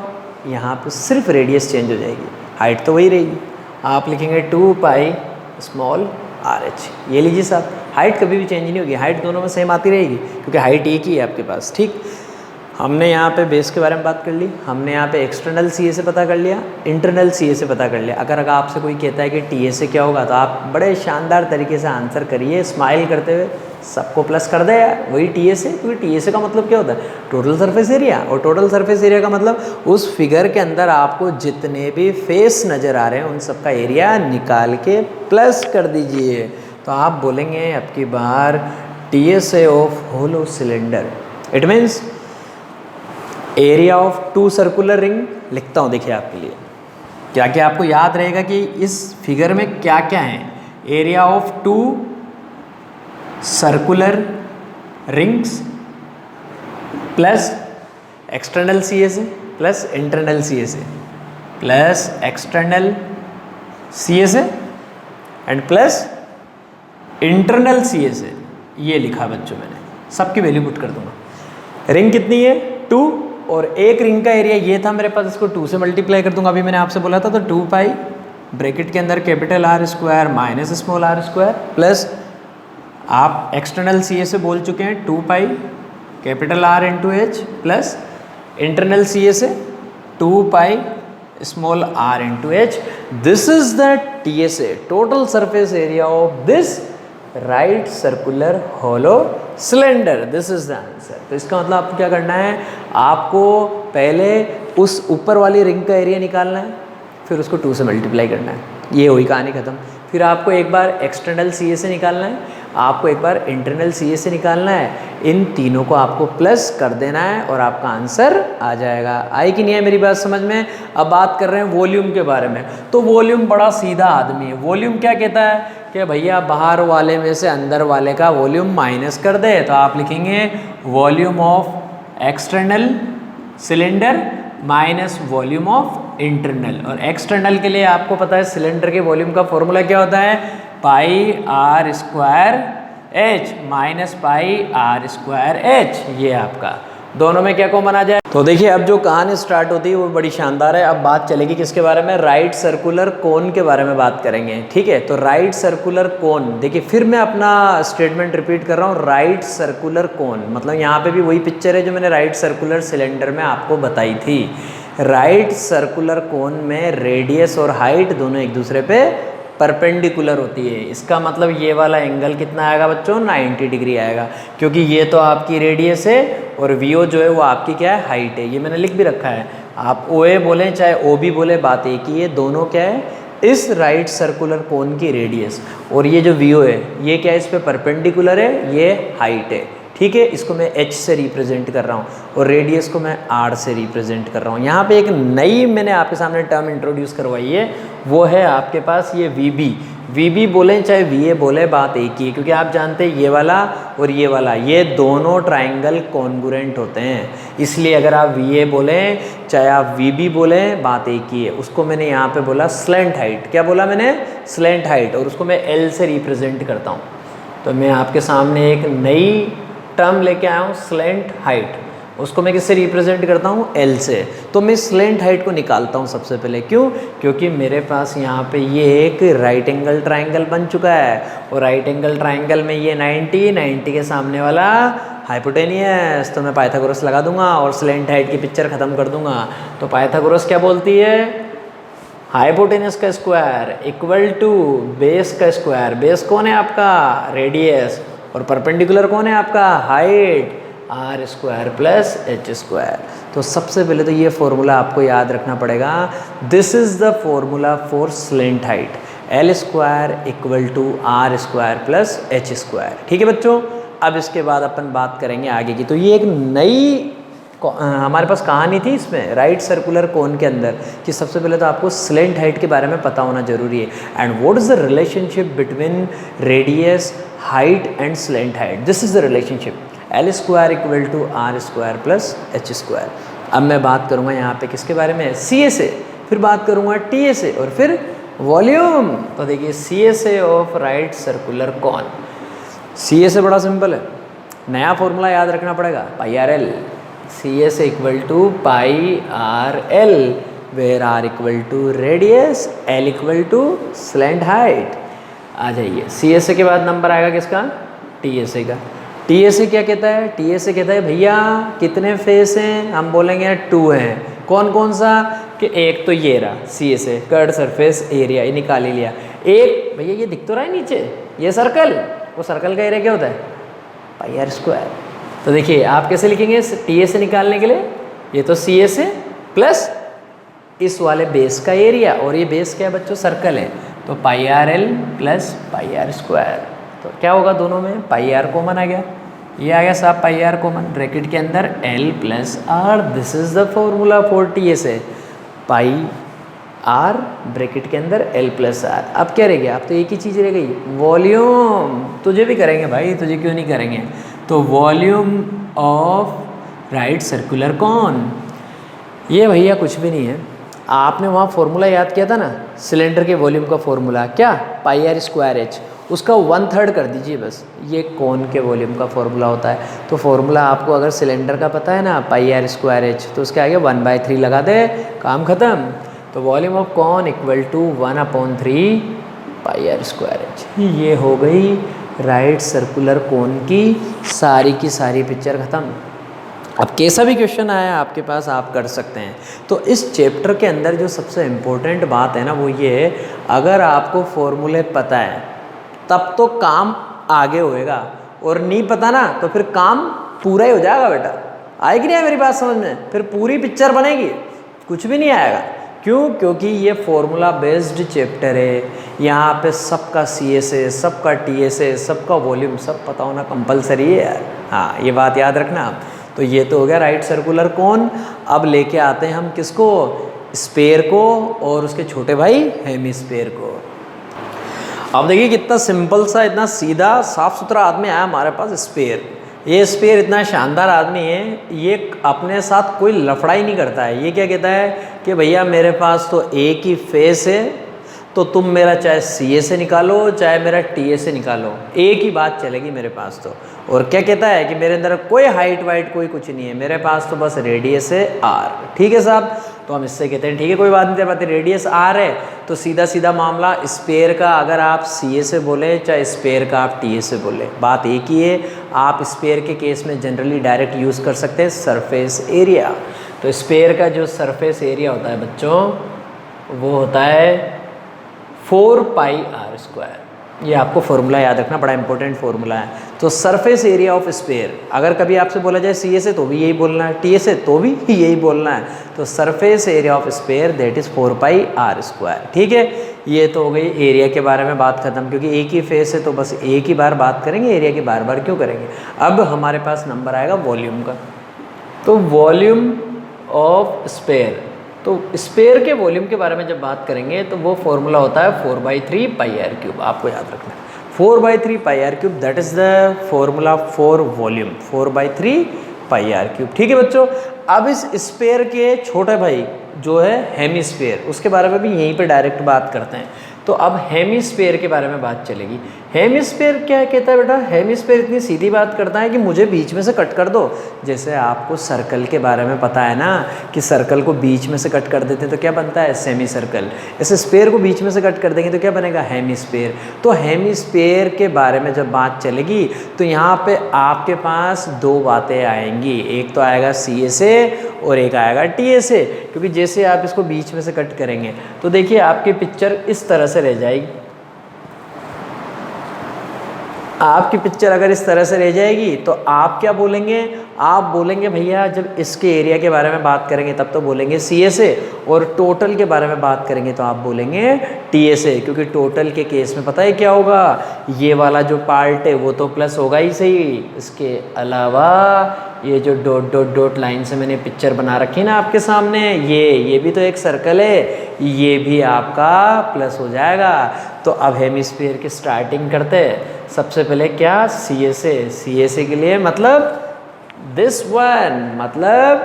Speaker 1: यहाँ पे सिर्फ रेडियस चेंज हो जाएगी, हाइट तो वही रहेगी। आप लिखेंगे 2 पाई स्मॉल आर एच। ये लीजिए साहब, हाइट कभी भी चेंज नहीं होगी, हाइट दोनों में सेम आती रहेगी क्योंकि हाइट एक ही है आपके पास, ठीक। हमने यहाँ पे बेस के बारे में बात कर ली, हमने यहाँ पे एक्सटर्नल सी ए से पता कर लिया, इंटरनल सी ए से पता कर लिया। अगर आपसे कोई कहता है कि टी ए से क्या होगा तो आप बड़े शानदार तरीके से आंसर करिए, स्माइल करते हुए, सबको प्लस कर दे यार, वही टी ए से। क्योंकि टी ए से का मतलब क्या होता है, टोटल सरफेस एरिया, और टोटल सरफेस एरिया का मतलब उस फिगर के अंदर आपको जितने भी फेस नज़र आ रहे हैं उन सबका एरिया निकाल के प्लस कर दीजिए। तो आप बोलेंगे अब की बार T S A of hollow cylinder, it means area of 2 circular ring. लिखता हूँ देखिए आपके लिए, क्या क्या आपको याद रहेगा कि इस फिगर में क्या क्या है। Area of 2 circular rings plus external C A से प्लस इंटरनल सी ए से प्लस एक्सटर्नल सी ए से and plus internal C A से। ये लिखा बच्चों मैंने, सबकी वैल्यू पुट कर दूंगा। रिंग कितनी है, 2, और एक रिंग का एरिया ये था मेरे पास, इसको 2 से मल्टीप्लाई कर दूंगा। अभी मैंने आपसे बोला था, तो 2 पाई ब्रैकेट के अंदर capital R square minus small R square, plus आप एक्सटर्नल सी ए से बोल चुके हैं 2 pi capital R into H, plus internal C A से 2 pi small R into H. This is the T S A, total surface area of this right circular hollow cylinder. This is the answer. तो इसका मतलब आपको क्या करना है, आपको पहले उस ऊपर वाली रिंग का एरिया निकालना है, फिर उसको 2 से मल्टीप्लाई करना है, ये हुई कहानी खत्म। फिर आपको एक बार एक्सटर्नल सी ए से निकालना है, आपको एक बार इंटरनल सी ए से निकालना है, इन तीनों को आपको प्लस कर देना है और आपका आंसर आ जाएगा। आई कि नहीं है मेरी बात समझ में? अब बात कर रहे हैं वॉल्यूम के बारे में। तो वॉल्यूम बड़ा सीधा आदमी है। वॉल्यूम क्या कहता है कि भैया बाहर वाले में से अंदर वाले का वॉल्यूम माइनस कर दे। तो आप लिखेंगे volume of external cylinder minus volume of internal. और एक्सटर्नल के लिए आपको पता है सिलेंडर के वॉल्यूम का फॉर्मूला क्या होता है, pi R square H minus pi R square H. ये आपका दोनों में क्या कॉमन आ जाए। तो देखिए अब जो कहानी स्टार्ट होती है वो बड़ी शानदार है। अब बात चलेगी किसके बारे में, राइट सर्कुलर कोन के बारे में बात करेंगे। ठीक है, तो राइट सर्कुलर कोन, देखिए फिर मैं अपना स्टेटमेंट रिपीट कर रहा हूँ, राइट सर्कुलर कोन मतलब यहाँ पे भी वही पिक्चर है जो मैंने राइट सर्कुलर सिलेंडर में आपको बताई थी। राइट सर्कुलर कोन में रेडियस और हाइट दोनों एक दूसरे पे परपेंडिकुलर होती है। इसका मतलब ये वाला एंगल कितना आएगा बच्चों, 90 डिग्री आएगा, क्योंकि ये तो आपकी रेडियस है और वीओ जो है वो आपकी क्या है, हाइट है। ये मैंने लिख भी रखा है, आप ओए बोलें चाहे ओ बी बोले, बात एक ही है, दोनों क्या है, इस राइट सर्कुलर कोन की रेडियस और ये जो वीओ है ये क्या है, इस पे परपेंडिकुलर है, ये हाइट है। ठीक है, इसको मैं h से रिप्रेजेंट कर रहा हूँ और रेडियस को मैं r से रिप्रेजेंट कर रहा हूँ। यहाँ पे एक नई मैंने आपके सामने टर्म इंट्रोड्यूस करवाई है, वो है आपके पास ये VB बोलें चाहे VA बोले, बात एक ही है, क्योंकि आप जानते हैं ये वाला और ये वाला ये दोनों ट्राइंगल कॉन्ग्रुएंट होते हैं, इसलिए अगर आप VA बोलें चाहे आप VB बोलें, बात एक ही है। उसको मैंने यहाँ पे बोला स्लैंट हाइट, क्या बोला मैंने, स्लैंट हाइट, और उसको मैं L से रिप्रेजेंट करता हूँ। तो मैं आपके सामने एक नई टर्म लेके आया हूँ, स्लैंट हाइट, उसको मैं किससे रिप्रेजेंट करता हूँ, L से। तो मैं स्लैंट हाइट को निकालता हूँ सबसे पहले, क्यों, क्योंकि मेरे पास यहाँ पे ये एक राइट एंगल ट्राइंगल बन चुका है और राइट एंगल ट्राइंगल में ये 90 के सामने वाला हाइपोटेनियस, तो मैं पाइथागोरस लगा दूंगा और स्लैंट हाइट की पिक्चर ख़त्म कर दूंगा। तो पाइथागोरस क्या बोलती है, हाइपोटेनस का स्क्वायर इक्वल टू बेस का स्क्वायर, बेस कौन है आपका, रेडियस, और परपेंडिकुलर कौन है आपका, height, R square plus H square. तो सबसे पहले तो ये फॉर्मूला आपको याद रखना पड़ेगा, this is the formula for slant height, L square equal to R square plus H square. ठीक है बच्चों, अब इसके बाद अपन बात करेंगे आगे की। तो ये एक नई हमारे पास कहानी थी इसमें राइट सर्कुलर कोन के अंदर कि सबसे पहले तो आपको स्लैंट हाइट के बारे में पता होना जरूरी है, and what is the relationship between radius, height and slant height, this is the relationship, L square equal to R square plus H square. अब मैं बात करूँगा यहाँ पे किसके बारे में, सी ए से, फिर बात करूँगा टी ए से और फिर वॉल्यूम। तो देखिए सी ए से of right circular cone, C A से बड़ा सिंपल है, नया फॉर्मूला याद रखना पड़ेगा, पाई आर एल, सी ए से equal to pi R L, where R equal to radius, L equal to slant height. आ जाइए, सी ए से के बाद नंबर आएगा किसका, टी ए से का। टी ए से क्या कहता है, टी ए से कहता है भैया कितने फेस हैं, हम बोलेंगे 2 हैं, कौन कौन सा, कि एक तो ये रहा सी ए से कर्ड सरफेस एरिया, ये निकाल ही लिया, एक भैया ये दिख तो रहा है नीचे, ये सर्कल, वो सर्कल का एरिया क्या होता है, पाई आर स्क्वायर। तो देखिए आप कैसे लिखेंगे टी ए से निकालने के लिए, ये तो सी ए से प्लस इस वाले बेस का एरिया, और ये बेस क्या है बच्चों, सर्कल है, तो pi R L plus pi R square. तो क्या होगा दोनों में, पाई आर कॉमन आ गया, ये आ गया साहब पाई आर कॉमन, ब्रैकेट के अंदर L plus R, this is the formula for T A से, पाई आर ब्रैकेट के अंदर एल प्लस आर। अब क्या रह गया, अब तो एक ही चीज़ रह गई, वॉल्यूम, तुझे भी करेंगे भाई, तुझे क्यों नहीं करेंगे, तो volume of right circular cone, ये भैया कुछ भी नहीं है, आपने वहाँ फॉर्मूला याद किया था ना सिलेंडर के वॉल्यूम का फॉर्मूला, क्या, पाई आर स्क्वायर एच, उसका 1/3 कर दीजिए बस, ये कोन के वॉल्यूम का फॉर्मूला होता है। तो फॉर्मूला आपको अगर सिलेंडर का पता है ना, पाई आर स्क्वायर एच, तो उसके आगे 1/3 लगा दे, काम ख़त्म। तो volume of cone equal to 1/3 pi R square H. ये हो गई राइट सर्कुलर कोन की सारी पिक्चर ख़त्म। अब कैसा भी क्वेश्चन आया आपके पास आप कर सकते हैं। तो इस चैप्टर के अंदर जो सबसे इम्पोर्टेंट बात है ना वो ये है, अगर आपको फॉर्मूले पता है तब तो काम आगे होएगा, और नहीं पता ना तो फिर काम पूरा ही हो जाएगा बेटा। आएगी नहीं मेरी बात समझ में, फिर पूरी पिक्चर बनेगी, कुछ भी नहीं आएगा। क्यों, क्योंकि ये फॉर्मूला बेस्ड चैप्टर है, यहाँ पे सबका सी एस है, सबका टी एस है, सबका वॉल्यूम सब पता होना कंपलसरी है यार। हाँ ये बात याद रखना आप। तो ये तो हो गया राइट सर्कुलर कोन। अब लेके आते हैं हम किसको, स्फीयर को और उसके छोटे भाई हेमिस्फीयर को। अब देखिए कितना सिंपल सा, इतना सीधा साफ सुथरा आदमी आया हमारे पास, स्फीयर। ये स्फीयर इतना शानदार आदमी है, ये अपने साथ कोई लफड़ा ही नहीं करता है। ये क्या कहता है कि भैया मेरे पास तो एक ही फेस है, तो तुम मेरा चाहे सी ए से निकालो चाहे मेरा टी ए से निकालो, एक ही बात चलेगी मेरे पास तो। और क्या कहता है कि मेरे अंदर कोई हाइट वाइट कोई कुछ नहीं है, मेरे पास तो बस रेडियस है आर। ठीक है साहब, तो हम इससे कहते हैं ठीक है कोई बात नहीं, बात रेडियस आर है तो सीधा सीधा मामला स्पेयर का अगर आप सी ए से बोले चाहे स्पेयर का आप टी ए से बोले, बात एक ही है। आप स्पेयर के केस में जनरली डायरेक्ट यूज़ कर सकते हैं सरफेस एरिया। तो स्पेयर का जो सरफेस एरिया होता है बच्चों वो होता है 4 पाई आर स्क्वायर। ये आपको फॉर्मूला याद रखना, बड़ा इंपॉर्टेंट फॉर्मूला है। तो सरफेस एरिया ऑफ स्पेयर, अगर कभी आपसे बोला जाए सी ए से तो भी यही बोलना है, टी ए से तो भी यही बोलना है। तो surface area of sphere that is 4 pi R square. ठीक है, ये तो हो गई एरिया के बारे में बात खत्म, क्योंकि एक ही फेस है तो बस एक ही बार बात करेंगे, एरिया की बार बार क्यों करेंगे। अब हमारे पास नंबर आएगा वॉल्यूम का। तो वॉल्यूम ऑफ स्पेयर, तो स्पेयर के वॉल्यूम के बारे में जब बात करेंगे तो वो फॉर्मूला होता है 4/3 पाई आर क्यूब। आपको याद रखना है 4/3 pi R cube that is the formula for volume, 4/3 pi R cube. ठीक है बच्चों, अब इस स्पेयर के छोटे भाई जो है हेमिस्फेयर, उसके बारे में भी यहीं पे डायरेक्ट बात करते हैं। तो अब हेमिस्फेयर के बारे में बात चलेगी। हेमिस्फेयर क्या कहता है बेटा, हेमिस्फेयर इतनी सीधी बात करता है कि मुझे बीच में से कट कर दो। जैसे आपको सर्कल के बारे में पता है ना कि सर्कल को बीच में से कट कर देते हैं तो क्या बनता है, सेमी सर्कल। ऐसे स्पेयर को बीच में से कट कर देंगे तो क्या बनेगा, हेमिस्फेयर। तो हेमिस्फेयर के बारे में जब बात चलेगी तो यहाँ पे आपके पास दो बातें आएंगी, एक तो आएगा सी ए से और एक आएगा टी ए से। क्योंकि जैसे आप इसको बीच में से कट करेंगे तो देखिए आपकी पिक्चर इस तरह से रह जाएगी। आपकी पिक्चर अगर इस तरह से रह जाएगी तो आप क्या बोलेंगे, आप बोलेंगे भैया जब इसके एरिया के बारे में बात करेंगे तब तो बोलेंगे सी ए से, और टोटल के बारे में बात करेंगे तो आप बोलेंगे टी ए से। क्योंकि टोटल के केस में पता है क्या होगा, ये वाला जो पार्ट है वो तो प्लस होगा ही सही, इसके अलावा ये जो डॉट डॉट डॉट लाइन से मैंने पिक्चर बना रखी ना आपके सामने, ये भी तो एक सर्कल है, ये भी आपका प्लस हो जाएगा। तो अब हेमिस्फीयर की स्टार्टिंग करते हैं। सबसे पहले क्या, सी ए से। सी ए से के लिए मतलब दिस वन, मतलब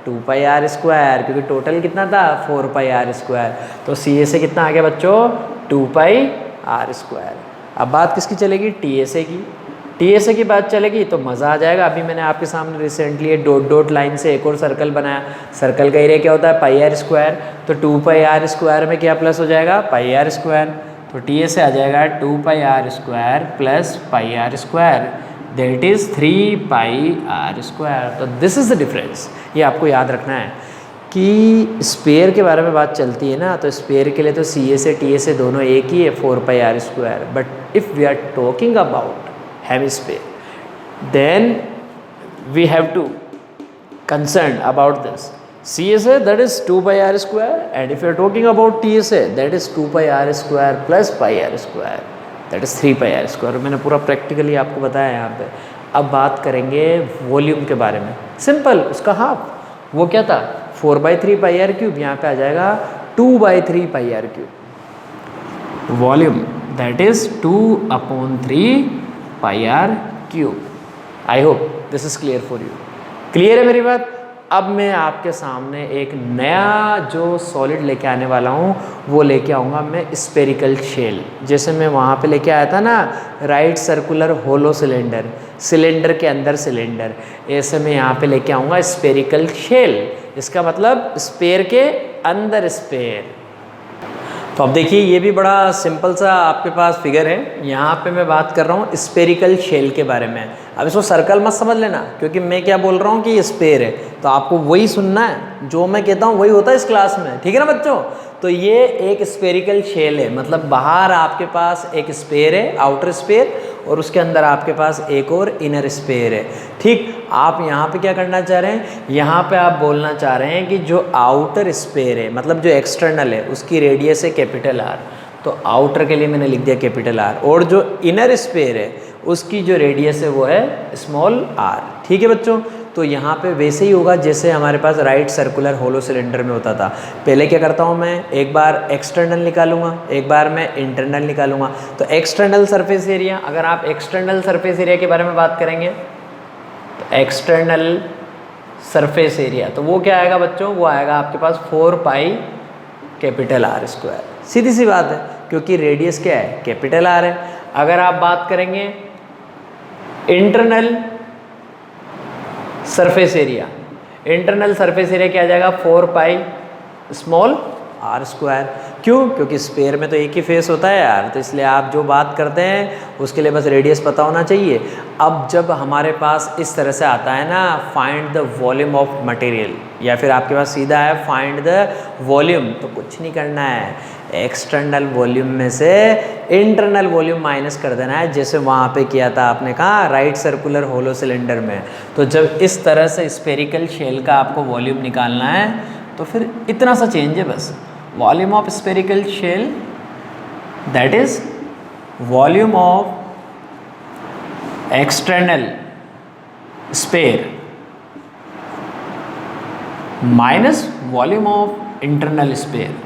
Speaker 1: 2 पाई आर स्क्वायर, क्योंकि टोटल कितना था 4 पाई आर स्क्वायर। तो सी ए से कितना आ गया बच्चों, 2 पाई आर स्क्वायर। अब बात किसकी चलेगी, टी ए से की। टी ए से की बात चलेगी तो मज़ा आ जाएगा। अभी मैंने आपके सामने रिसेंटली ये डॉट डॉट लाइन से एक और सर्कल बनाया। सर्कल का एरिया क्या होता है, पाई आर स्क्वायर। तो 2 पाई आर स्क्वायर में क्या प्लस हो जाएगा, पाई आर स्क्वायर। तो टी ए से आ जाएगा 2 pi R square plus pi R square, that is 3 pi R square. तो दिस इज़ द डिफरेंस। ये आपको याद रखना है कि स्पेयर के बारे में बात चलती है ना, तो स्पेयर के लिए तो सी ए से टी ए से दोनों एक ही है, 4 pi R square. But if we are talking about hemisphere, then we have to concern about this. CSA that is 2 pi r square, and if you are talking about TSA that is 2 pi r square plus pi r square, that is 3 pi r square. मैंने पूरा practically आपको बताया यहाँ पे। अब बात करेंगे volume के बारे में। सिंपल, उसका हाफ, वो क्या था 4/3 पाई आर क्यूब, यहाँ पे आ जाएगा 2/3 pi R cube. Volume that is 2/3 pi R cube. I hope this is clear for you. Clear है मेरी बात। अब मैं आपके सामने एक नया जो सॉलिड लेके आने वाला हूँ वो लेके आऊँगा मैं स्पेरिकल शेल। जैसे मैं वहाँ पे लेके आया था ना right circular hollow cylinder, cylinder के अंदर सिलेंडर, ऐसे मैं यहाँ पे लेके आऊँगा स्पेरिकल शेल। इसका मतलब स्पेयर के अंदर स्पेयर। तो अब देखिए ये भी बड़ा सिंपल सा आपके पास फिगर है। यहाँ पे मैं बात कर रहा हूँ स्पेरिकल शेल के बारे में। अब इसको सर्कल मत समझ लेना, क्योंकि मैं क्या बोल रहा हूँ कि ये स्पेयर है, तो आपको वही सुनना है, जो मैं कहता हूँ वही होता है इस क्लास में। ठीक है ना बच्चों। तो ये एक स्पेरिकल शेल है, मतलब बाहर आपके पास एक स्पेयर है, आउटर स्पेयर, और उसके अंदर आपके पास एक और इनर स्पेयर है। ठीक, आप यहाँ पे क्या करना चाह रहे हैं, यहाँ पे आप बोलना चाह रहे हैं कि जो आउटर स्पेयर है, मतलब जो एक्सटर्नल है, उसकी रेडियस है कैपिटल आर। तो आउटर के लिए मैंने लिख दिया कैपिटल आर, और जो इनर स्पेयर है उसकी जो रेडियस है वो है स्मॉल आर। ठीक है बच्चों। तो यहाँ पे वैसे ही होगा जैसे हमारे पास राइट सर्कुलर होलो सिलेंडर में होता था। पहले क्या करता हूँ मैं, एक बार एक्सटर्नल निकालूंगा, एक बार मैं इंटरनल निकालूंगा। तो एक्सटर्नल सरफेस एरिया, अगर आप एक्सटर्नल सरफेस एरिया के बारे में बात करेंगे तो एक्सटर्नल सरफेस एरिया तो वो क्या आएगा बच्चों, वो आएगा आपके पास 4 पाई कैपिटल आर स्क्वायर। सीधी सी बात है। क्योंकि रेडियस क्या है, कैपिटल आर है। अगर आप बात करेंगे internal surface area, internal surface area क्या आ जाएगा, 4 पाई स्मॉल आर स्क्वायर। क्यों? क्योंकि स्पेयर में तो एक ही फेस होता है यार, तो इसलिए आप जो बात करते हैं उसके लिए बस रेडियस पता होना चाहिए। अब जब हमारे पास इस तरह से आता है ना, find the volume of material, या फिर आपके पास सीधा है फाइंड द वॉल्यूम, तो कुछ नहीं करना है, एक्सटर्नल वॉल्यूम में से इंटरनल वॉल्यूम माइनस कर देना है, जैसे वहाँ पे किया था आपने कहा राइट सर्कुलर होलो सिलेंडर में। तो जब इस तरह से स्फेरिकल शेल का आपको वॉल्यूम निकालना है तो फिर इतना सा चेंज है बस, volume of spherical shell that is volume of external sphere minus volume of internal sphere.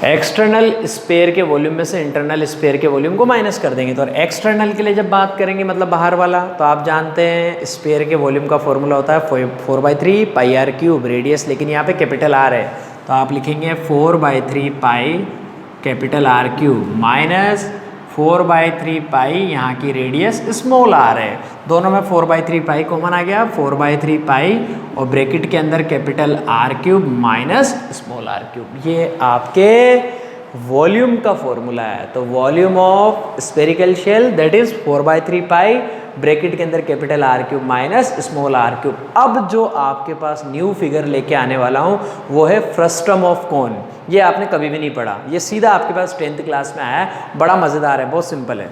Speaker 1: External sphere के वॉल्यूम में से इंटरनल स्पेयर के वॉल्यूम को माइनस कर देंगे। तो एक्सटर्नल के लिए जब बात करेंगे मतलब बाहर वाला, तो आप जानते हैं स्पेयर के वॉल्यूम का फॉर्मूला होता है 4/3 पाई आर क्यूब रेडियस, लेकिन यहाँ पे कैपिटल आर है तो आप लिखेंगे 4/3 पाई कैपिटल आर क्यूब माइनस 4/3 पाई यहाँ की रेडियस स्मॉल आर है। दोनों में 4/3 पाई कॉमन आ गया, 4/3 पाई और ब्रैकेट के अंदर capital R cube minus small R cube. ये आपके वॉल्यूम का फॉर्मूला है। तो volume of spherical shell that is 4/3 pi bracket के अंदर capital R cube minus small R cube. अब जो आपके पास न्यू फिगर लेके आने वाला हूँ वो है फ्रस्टम ऑफ कोन। ये आपने कभी भी नहीं पढ़ा, ये सीधा आपके पास 10th क्लास में आया है, बड़ा मज़ेदार है, बहुत सिंपल है।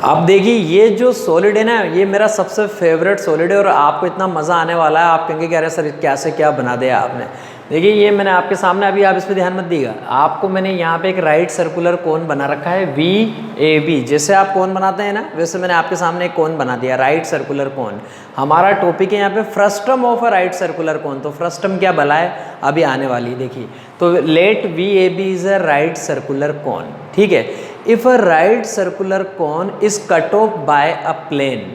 Speaker 1: अब देखिए ये जो सॉलिड है ना, ये मेरा सबसे फेवरेट सॉलिड है और आपको इतना मज़ा आने वाला है, आप कहेंगे कि अरे सर क्या से क्या बना दिया आपने। देखिए ये मैंने आपके सामने, अभी आप इस पर ध्यान मत दीजिएगा, आपको मैंने यहाँ पे एक राइट सर्कुलर कोन बना रखा है VAB। जैसे आप कोन बनाते हैं ना, वैसे मैंने आपके सामने एक कोन बना दिया, राइट सर्कुलर कोन। हमारा टॉपिक है यहाँ पे frustum of a right circular कोन। तो फ्रस्टम क्या भला है, अभी आने वाली देखिए। तो let VAB is a right circular cone, ठीक है। If a right circular cone is cut off by a plane,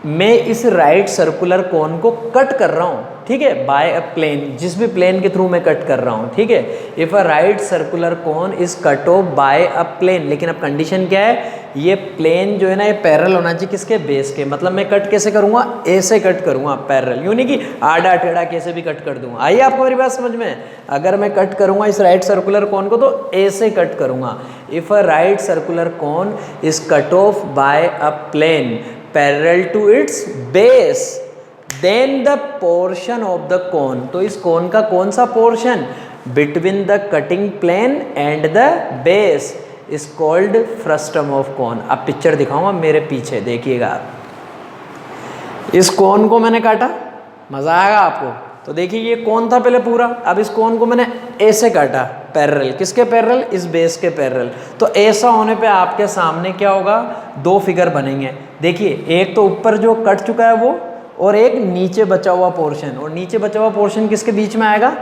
Speaker 1: मैं इस राइट सर्कुलर कोन को कट कर रहा हूँ, ठीक है, बाय अ प्लेन, जिस भी प्लेन के थ्रू मैं कट कर रहा हूँ, ठीक है। If a right circular cone is cut off by a plane, लेकिन अब कंडीशन क्या है, ये प्लेन जो है ना ये पैरेलल होना चाहिए किसके, बेस के। मतलब मैं कट कैसे करूँगा, ऐसे कट करूँगा पैरेलल, यूँ नहीं कि आड़ा टेढ़ा कैसे भी कट कर दूँगा। आइए आपको मेरी बात समझ में, अगर मैं कट करूँगा इस राइट सर्कुलर कोन को तो ऐसे कट करूँगा। If a right circular cone is cut off by a plane parallel to its base, then the portion of the cone, तो इस कोन का कौन सा portion between the cutting plane and the base is called frustum of cone. अब picture दिखाऊंगा मेरे पीछे, देखिएगा इस कोन को मैंने काटा, मजा आएगा आपको। तो देखिए ये कोन था पहले पूरा, अब इस कोन को मैंने ऐसे काटा पैरेलल, किसके पैरेलल, इस बेस के पैरेलल। तो ऐसा होने पे आपके सामने क्या होगा, दो फिगर बनेंगे। देखिए एक तो ऊपर जो कट चुका है वो, और एक नीचे बचा हुआ पोर्शन, और नीचे बचा हुआ पोर्शन किसके बीच में आएगा,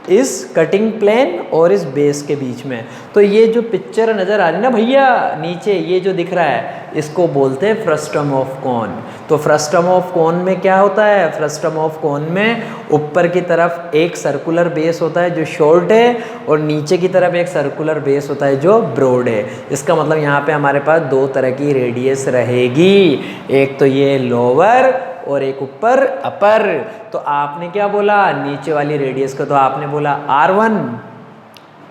Speaker 1: इस कटिंग प्लेन और इस बेस के बीच में। तो ये जो पिक्चर नज़र आ रही है ना भैया नीचे, ये जो दिख रहा है इसको बोलते हैं फ्रस्टम ऑफ कोन। तो फ्रस्टम ऑफ कोन में क्या होता है, फ्रस्टम ऑफ कोन में ऊपर की तरफ एक सर्कुलर बेस होता है जो शॉर्ट है, और नीचे की तरफ एक सर्कुलर बेस होता है जो ब्रॉड है। इसका मतलब यहाँ पे हमारे पास दो तरह की रेडियस रहेगी, एक तो ये लोअर और एक ऊपर अपर। तो आपने क्या बोला, नीचे वाली रेडियस को तो आपने बोला R1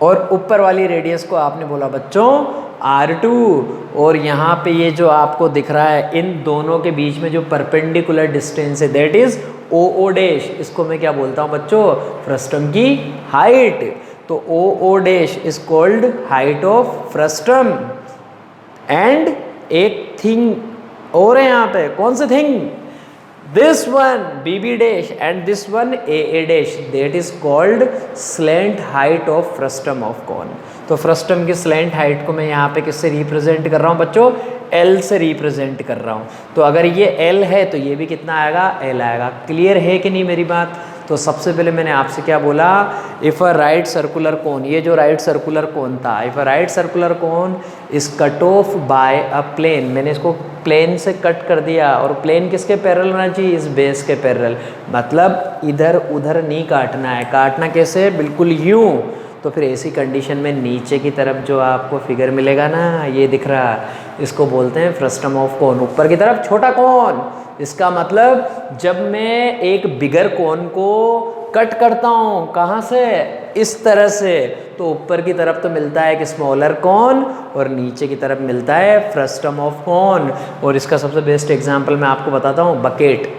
Speaker 1: और ऊपर वाली रेडियस को आपने बोला बच्चों R2। और यहाँ पे ये जो आपको दिख रहा है इन दोनों के बीच में जो परपेंडिकुलर डिस्टेंस है दैट इज OO डैश, इसको मैं क्या बोलता हूँ बच्चों, फ्रस्टम की हाइट। तो OO dash is called height of frustum. And एक थिंग और है यहाँ पे, कौन सी thing, this one BB dash and this one AA dash, that is called slant height of frustum of cone। तो फ्रस्टम की स्लैंट हाइट को मैं यहाँ पे किससे रिप्रेजेंट कर रहा हूँ बच्चों, L से रिप्रेजेंट कर रहा हूँ। तो अगर ये L है तो ये भी कितना आएगा, L आएगा। क्लियर है कि नहीं मेरी बात। तो सबसे पहले मैंने आपसे क्या बोला, if a right circular cone, ये जो राइट सर्कुलर कोन था, if a right circular cone is cut off by a plane, मैंने इसको प्लेन से कट कर दिया, और प्लेन किसके पैरेलल होना चाहिए, इस बेस के पैरेलल। मतलब इधर उधर नहीं काटना है, काटना कैसे, बिल्कुल यूं। तो फिर ऐसी कंडीशन में नीचे की तरफ जो आपको फिगर मिलेगा ना, ये दिख रहा है, इसको बोलते हैं फ्रस्टम ऑफ कोन। ऊपर की तरफ छोटा कोन, इसका मतलब जब मैं एक बिगर कोन को कट करता हूँ, कहाँ से, इस तरह से, तो ऊपर की तरफ तो मिलता है एक स्मॉलर कोन और नीचे की तरफ मिलता है फ्रस्टम ऑफ कोन। और इसका सबसे बेस्ट एग्जांपल मैं आपको बताता हूँ, बकेट।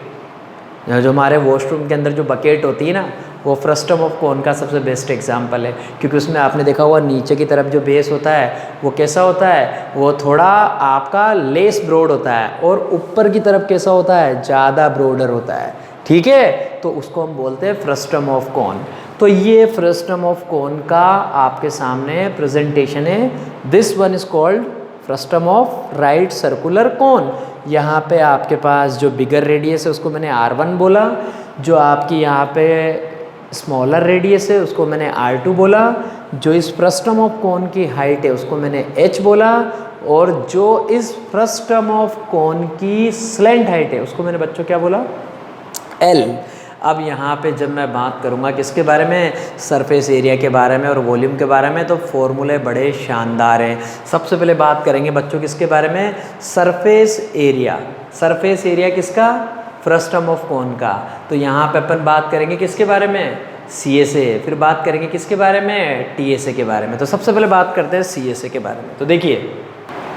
Speaker 1: जो हमारे वॉशरूम के अंदर जो बकेट होती है ना, वो फ्रस्टम ऑफ कोन का सबसे बेस्ट एग्जांपल है, क्योंकि उसमें आपने देखा हुआ नीचे की तरफ जो बेस होता है वो कैसा होता है, वो थोड़ा आपका लेस ब्रॉड होता है, और ऊपर की तरफ कैसा होता है, ज़्यादा ब्रॉडर होता है। ठीक है, तो उसको हम बोलते हैं फ्रस्टम ऑफ कोन। तो ये फ्रस्टम ऑफ कोन का आपके सामने प्रेजेंटेशन है। This one is called frustum of right circular कोन। यहाँ पे आपके पास जो बिगर रेडियस है उसको मैंने R1 बोला, जो आपकी यहाँ पे स्मॉलर रेडियस है उसको मैंने R2 बोला, जो इस फ्रस्टम ऑफ कोन की हाइट है उसको मैंने H बोला, और जो इस फ्रस्टम ऑफ कोन की स्लेंट हाइट है उसको मैंने बच्चों क्या बोला, L। अब यहाँ पे जब मैं बात करूँगा किसके बारे में, सरफेस एरिया के बारे में और वॉल्यूम के बारे में, तो फॉर्मूले बड़े शानदार हैं। सबसे पहले बात करेंगे बच्चों किसके बारे में, सरफेस एरिया। सरफेस एरिया किसका, फ्रस्टम ऑफ कोन का। तो यहाँ पे अपन बात करेंगे किसके बारे में, CSA। फिर बात करेंगे किसके बारे में, TSA के बारे में। तो सबसे पहले बात करते हैं CSA के बारे में।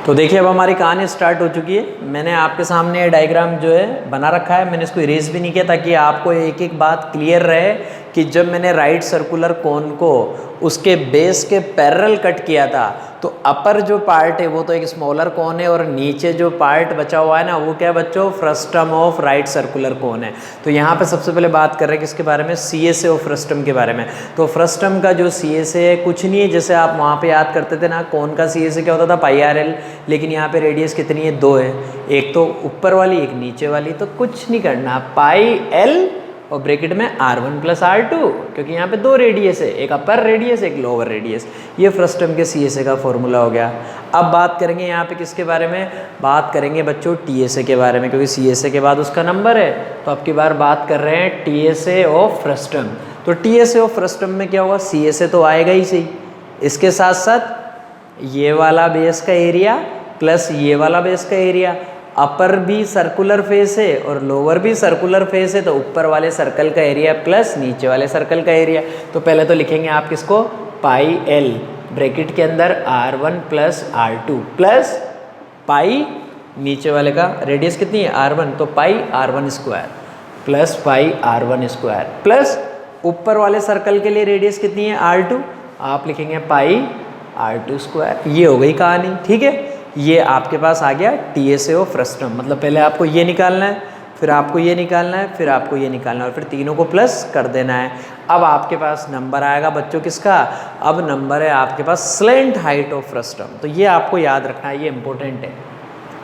Speaker 1: तो देखिए अब हमारी कहानी स्टार्ट हो चुकी है। मैंने आपके सामने डायग्राम जो है बना रखा है, मैंने इसको इरेज भी नहीं किया ताकि आपको एक एक बात क्लियर रहे कि जब मैंने राइट सर्कुलर कोन को उसके बेस के पैरेलल कट किया था, तो अपर जो पार्ट है वो तो एक स्मॉलर कोन है, और नीचे जो पार्ट बचा हुआ है ना, वो क्या है बच्चों, फ्रस्टम ऑफ राइट सर्कुलर कोन है। तो यहाँ पे सबसे पहले बात कर रहे हैं किसके बारे में, CSA ऑफ फ्रस्टम के बारे में। तो फ्रस्टम का जो CSA है कुछ नहीं है, जैसे आप वहाँ पे याद करते थे ना, कोन का CSA क्या होता था, πRL, लेकिन यहाँ पे रेडियस कितनी है, 2 है, एक तो ऊपर वाली एक नीचे वाली। तो कुछ नहीं करना, πL और ब्रैकेट में R1 + R2, क्योंकि यहाँ पे 2 रेडियस है, एक अपर रेडियस एक लोअर रेडियस। ये फ्रस्टम के CSA का फॉर्मूला हो गया। अब बात करेंगे यहाँ पे किसके बारे में, बात करेंगे बच्चों TSA के बारे में, क्योंकि CSA के बाद उसका नंबर है। तो अब की बार बात कर रहे हैं TSA ऑफ फ्रस्टम। तो TSA ऑफ फ्रस्टम में क्या होगा, CSA तो आएगा ही सही, इसके साथ साथ ये वाला बेस का एरिया प्लस ये वाला बेस का एरिया। अपर भी सर्कुलर फेस है और लोअर भी सर्कुलर फेस है, तो ऊपर वाले सर्कल का एरिया प्लस नीचे वाले सर्कल का एरिया। तो पहले तो लिखेंगे आप किसको, πL, ब्रैकेट के अंदर R1 + R2 प्लस पाई, नीचे वाले का रेडियस कितनी है, R1, तो πR1² प्लस πR1² प्लस ऊपर वाले सर्कल के लिए रेडियस कितनी है, R2, आप लिखेंगे πR2²। ये हो गई कहानी। ठीक है, ये आपके पास आ गया TSA ऑफ फ्रस्टम। मतलब पहले आपको ये निकालना है, फिर आपको ये निकालना है, फिर आपको ये निकालना है, और फिर तीनों को प्लस कर देना है। अब आपके पास नंबर आएगा बच्चों किसका, अब नंबर है आपके पास स्लेंट हाइट ऑफ फ्रस्टम। तो ये आपको याद रखना है, ये इंपॉर्टेंट है।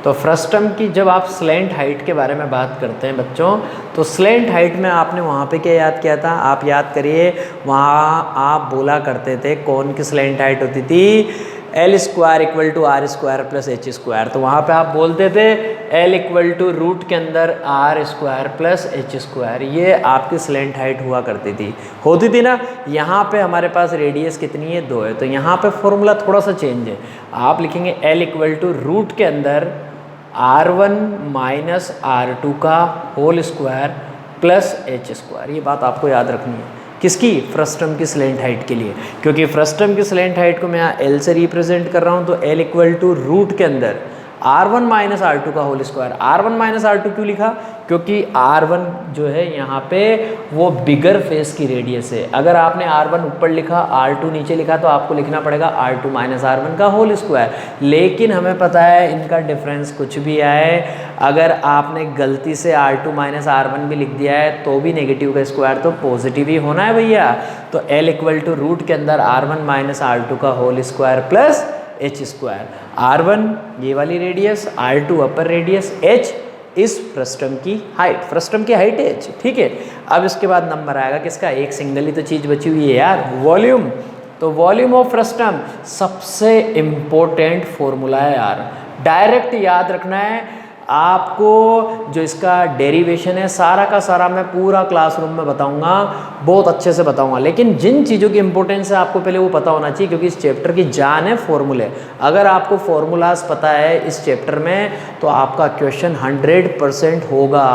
Speaker 1: तो फ्रस्टम की जब आप स्लेंट हाइट के बारे में बात करते हैं बच्चों, तो स्लेंट हाइट में आपने वहाँ पे क्या याद किया था, आप याद करिए, वहाँ आप बोला करते थे कौन की स्लेंट हाइट होती थी, L² = R² + H²। तो वहाँ पे आप बोलते थे L = रूट के अंदर R² + H²। ये आपकी स्लेंट हाइट हुआ करती थी, होती थी ना। यहाँ पे हमारे पास रेडियस कितनी है, 2 है, तो यहाँ पे फॉर्मूला थोड़ा सा चेंज है। आप लिखेंगे L = रूट के अंदर R1 - R2 का होल स्क्वायर प्लस H²। ये बात आपको याद रखनी है, किसकी, फ्रस्टम की स्लेंट हाइट के लिए, क्योंकि फ्रस्टम की स्लेंट हाइट को मैं यहाँ L से रिप्रेजेंट कर रहा हूँ। तो L = रूट के अंदर R1 - R2 का होल स्क्वायर। R1 - R2 क्यों लिखा, क्योंकि R1 जो है यहाँ पे वो बिगर फेस की रेडियस है। अगर आपने R1 ऊपर लिखा, R2 नीचे लिखा, तो आपको लिखना पड़ेगा R2 - R1 का होल स्क्वायर। लेकिन हमें पता है इनका डिफरेंस कुछ भी आए, अगर आपने गलती से R2 - R1 भी लिख दिया है तो भी नेगेटिव का स्क्वायर तो पॉजिटिव ही होना है भैया। तो L = रूट के अंदर R1 - R2 का whole square plus H²। R1 ये वाली रेडियस, R2 अपर रेडियस, H इस फ्रस्टम की हाइट। फ्रस्टम की हाइट है H। ठीक है, अब इसके बाद नंबर आएगा किसका, एक सिंगल ही तो चीज़ बची हुई है यार, वॉल्यूम। तो वॉल्यूम ऑफ फ्रस्टम सबसे इम्पोर्टेंट फॉर्मूला है यार, डायरेक्ट याद रखना है। आपको जो इसका डेरिवेशन है सारा का सारा मैं पूरा क्लासरूम में बताऊंगा, बहुत अच्छे से बताऊंगा। लेकिन जिन चीज़ों की इंपॉर्टेंस है आपको पहले वो पता होना चाहिए, क्योंकि इस चैप्टर की जान है फॉर्मूले। अगर आपको फॉर्मूलाज पता है इस चैप्टर में तो आपका क्वेश्चन 100% होगा,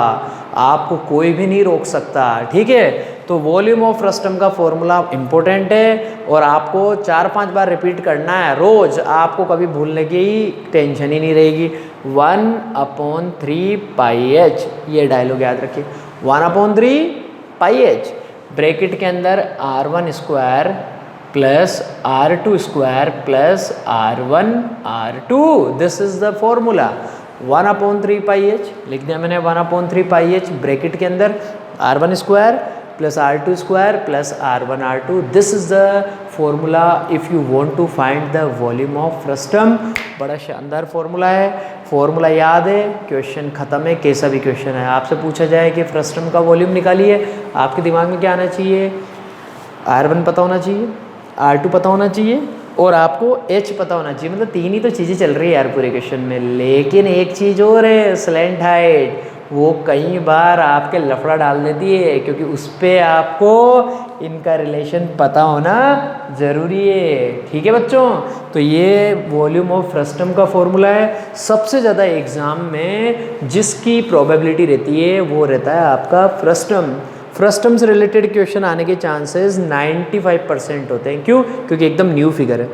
Speaker 1: आपको कोई भी नहीं रोक सकता, ठीक है। तो वॉल्यूम ऑफ फ्रस्टम का फॉर्मूला इंपॉर्टेंट है और आपको 4-5 बार रिपीट करना है रोज, आपको कभी भूलने की टेंशन ही नहीं रहेगी। 1/3 पाई एच, ये डायलॉग याद रखिए, 1/3 पाई एच, ब्रैकेट के अंदर R1 square plus R2 square plus R1 R2, this is the formula. 1/3 pi H लिख दिया मैंने, 1/3 पाई एच ब्रैकेट के अंदर R1 square plus R2 square plus R1 R2, this is the formula if you want to find the volume of frustum. बड़ा शानदार formula है, formula याद है, क्वेश्चन खत्म है। कैसा भी क्वेश्चन है आपसे पूछा जाए कि फ्रस्टम का वॉल्यूम निकालिए, आपके दिमाग में क्या आना चाहिए? R1 पता होना चाहिए, R2 पता होना चाहिए और आपको H पता होना चाहिए। मतलब 3 ही तो चीज़ें चल रही है यार पूरे क्वेश्चन में। लेकिन एक चीज़ और है, स्लैंट हाइट, वो कई बार आपके लफड़ा डाल देती है, क्योंकि उस पर आपको इनका रिलेशन पता होना ज़रूरी है, ठीक है बच्चों। तो ये वॉल्यूम ऑफ फ्रस्टम का फॉर्मूला है। सबसे ज़्यादा एग्ज़ाम में जिसकी प्रोबेबिलिटी रहती है वो रहता है आपका फ्रस्टम। फ्रस्टम से रिलेटेड क्वेश्चन आने के चांसेस 95% होते हैं। क्यों? क्योंकि एकदम न्यू फिगर है।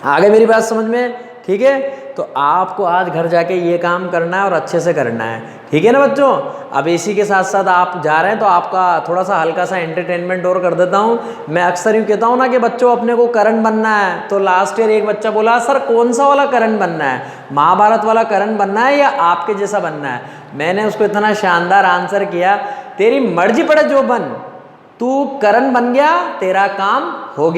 Speaker 1: आगे मेरी बात समझ में, ठीक है। तो आपको आज घर जाके ये काम करना है और अच्छे से करना है, ठीक है ना बच्चों। अब इसी के साथ साथ आप जा रहे हैं तो आपका थोड़ा सा हल्का सा एंटरटेनमेंट और कर देता हूँ। मैं अक्सर यूँ कहता हूँ ना कि बच्चों अपने को करण बनना है, तो लास्ट ईयर एक बच्चा बोला सर कौन सा वाला करण बनना है, महाभारत वाला करण बनना है या आपके जैसा बनना है। मैंने उसको इतना शानदार आंसर किया, तेरी मर्जी पड़े जो बन, तू करण बन गया, तेरा काम हो गया।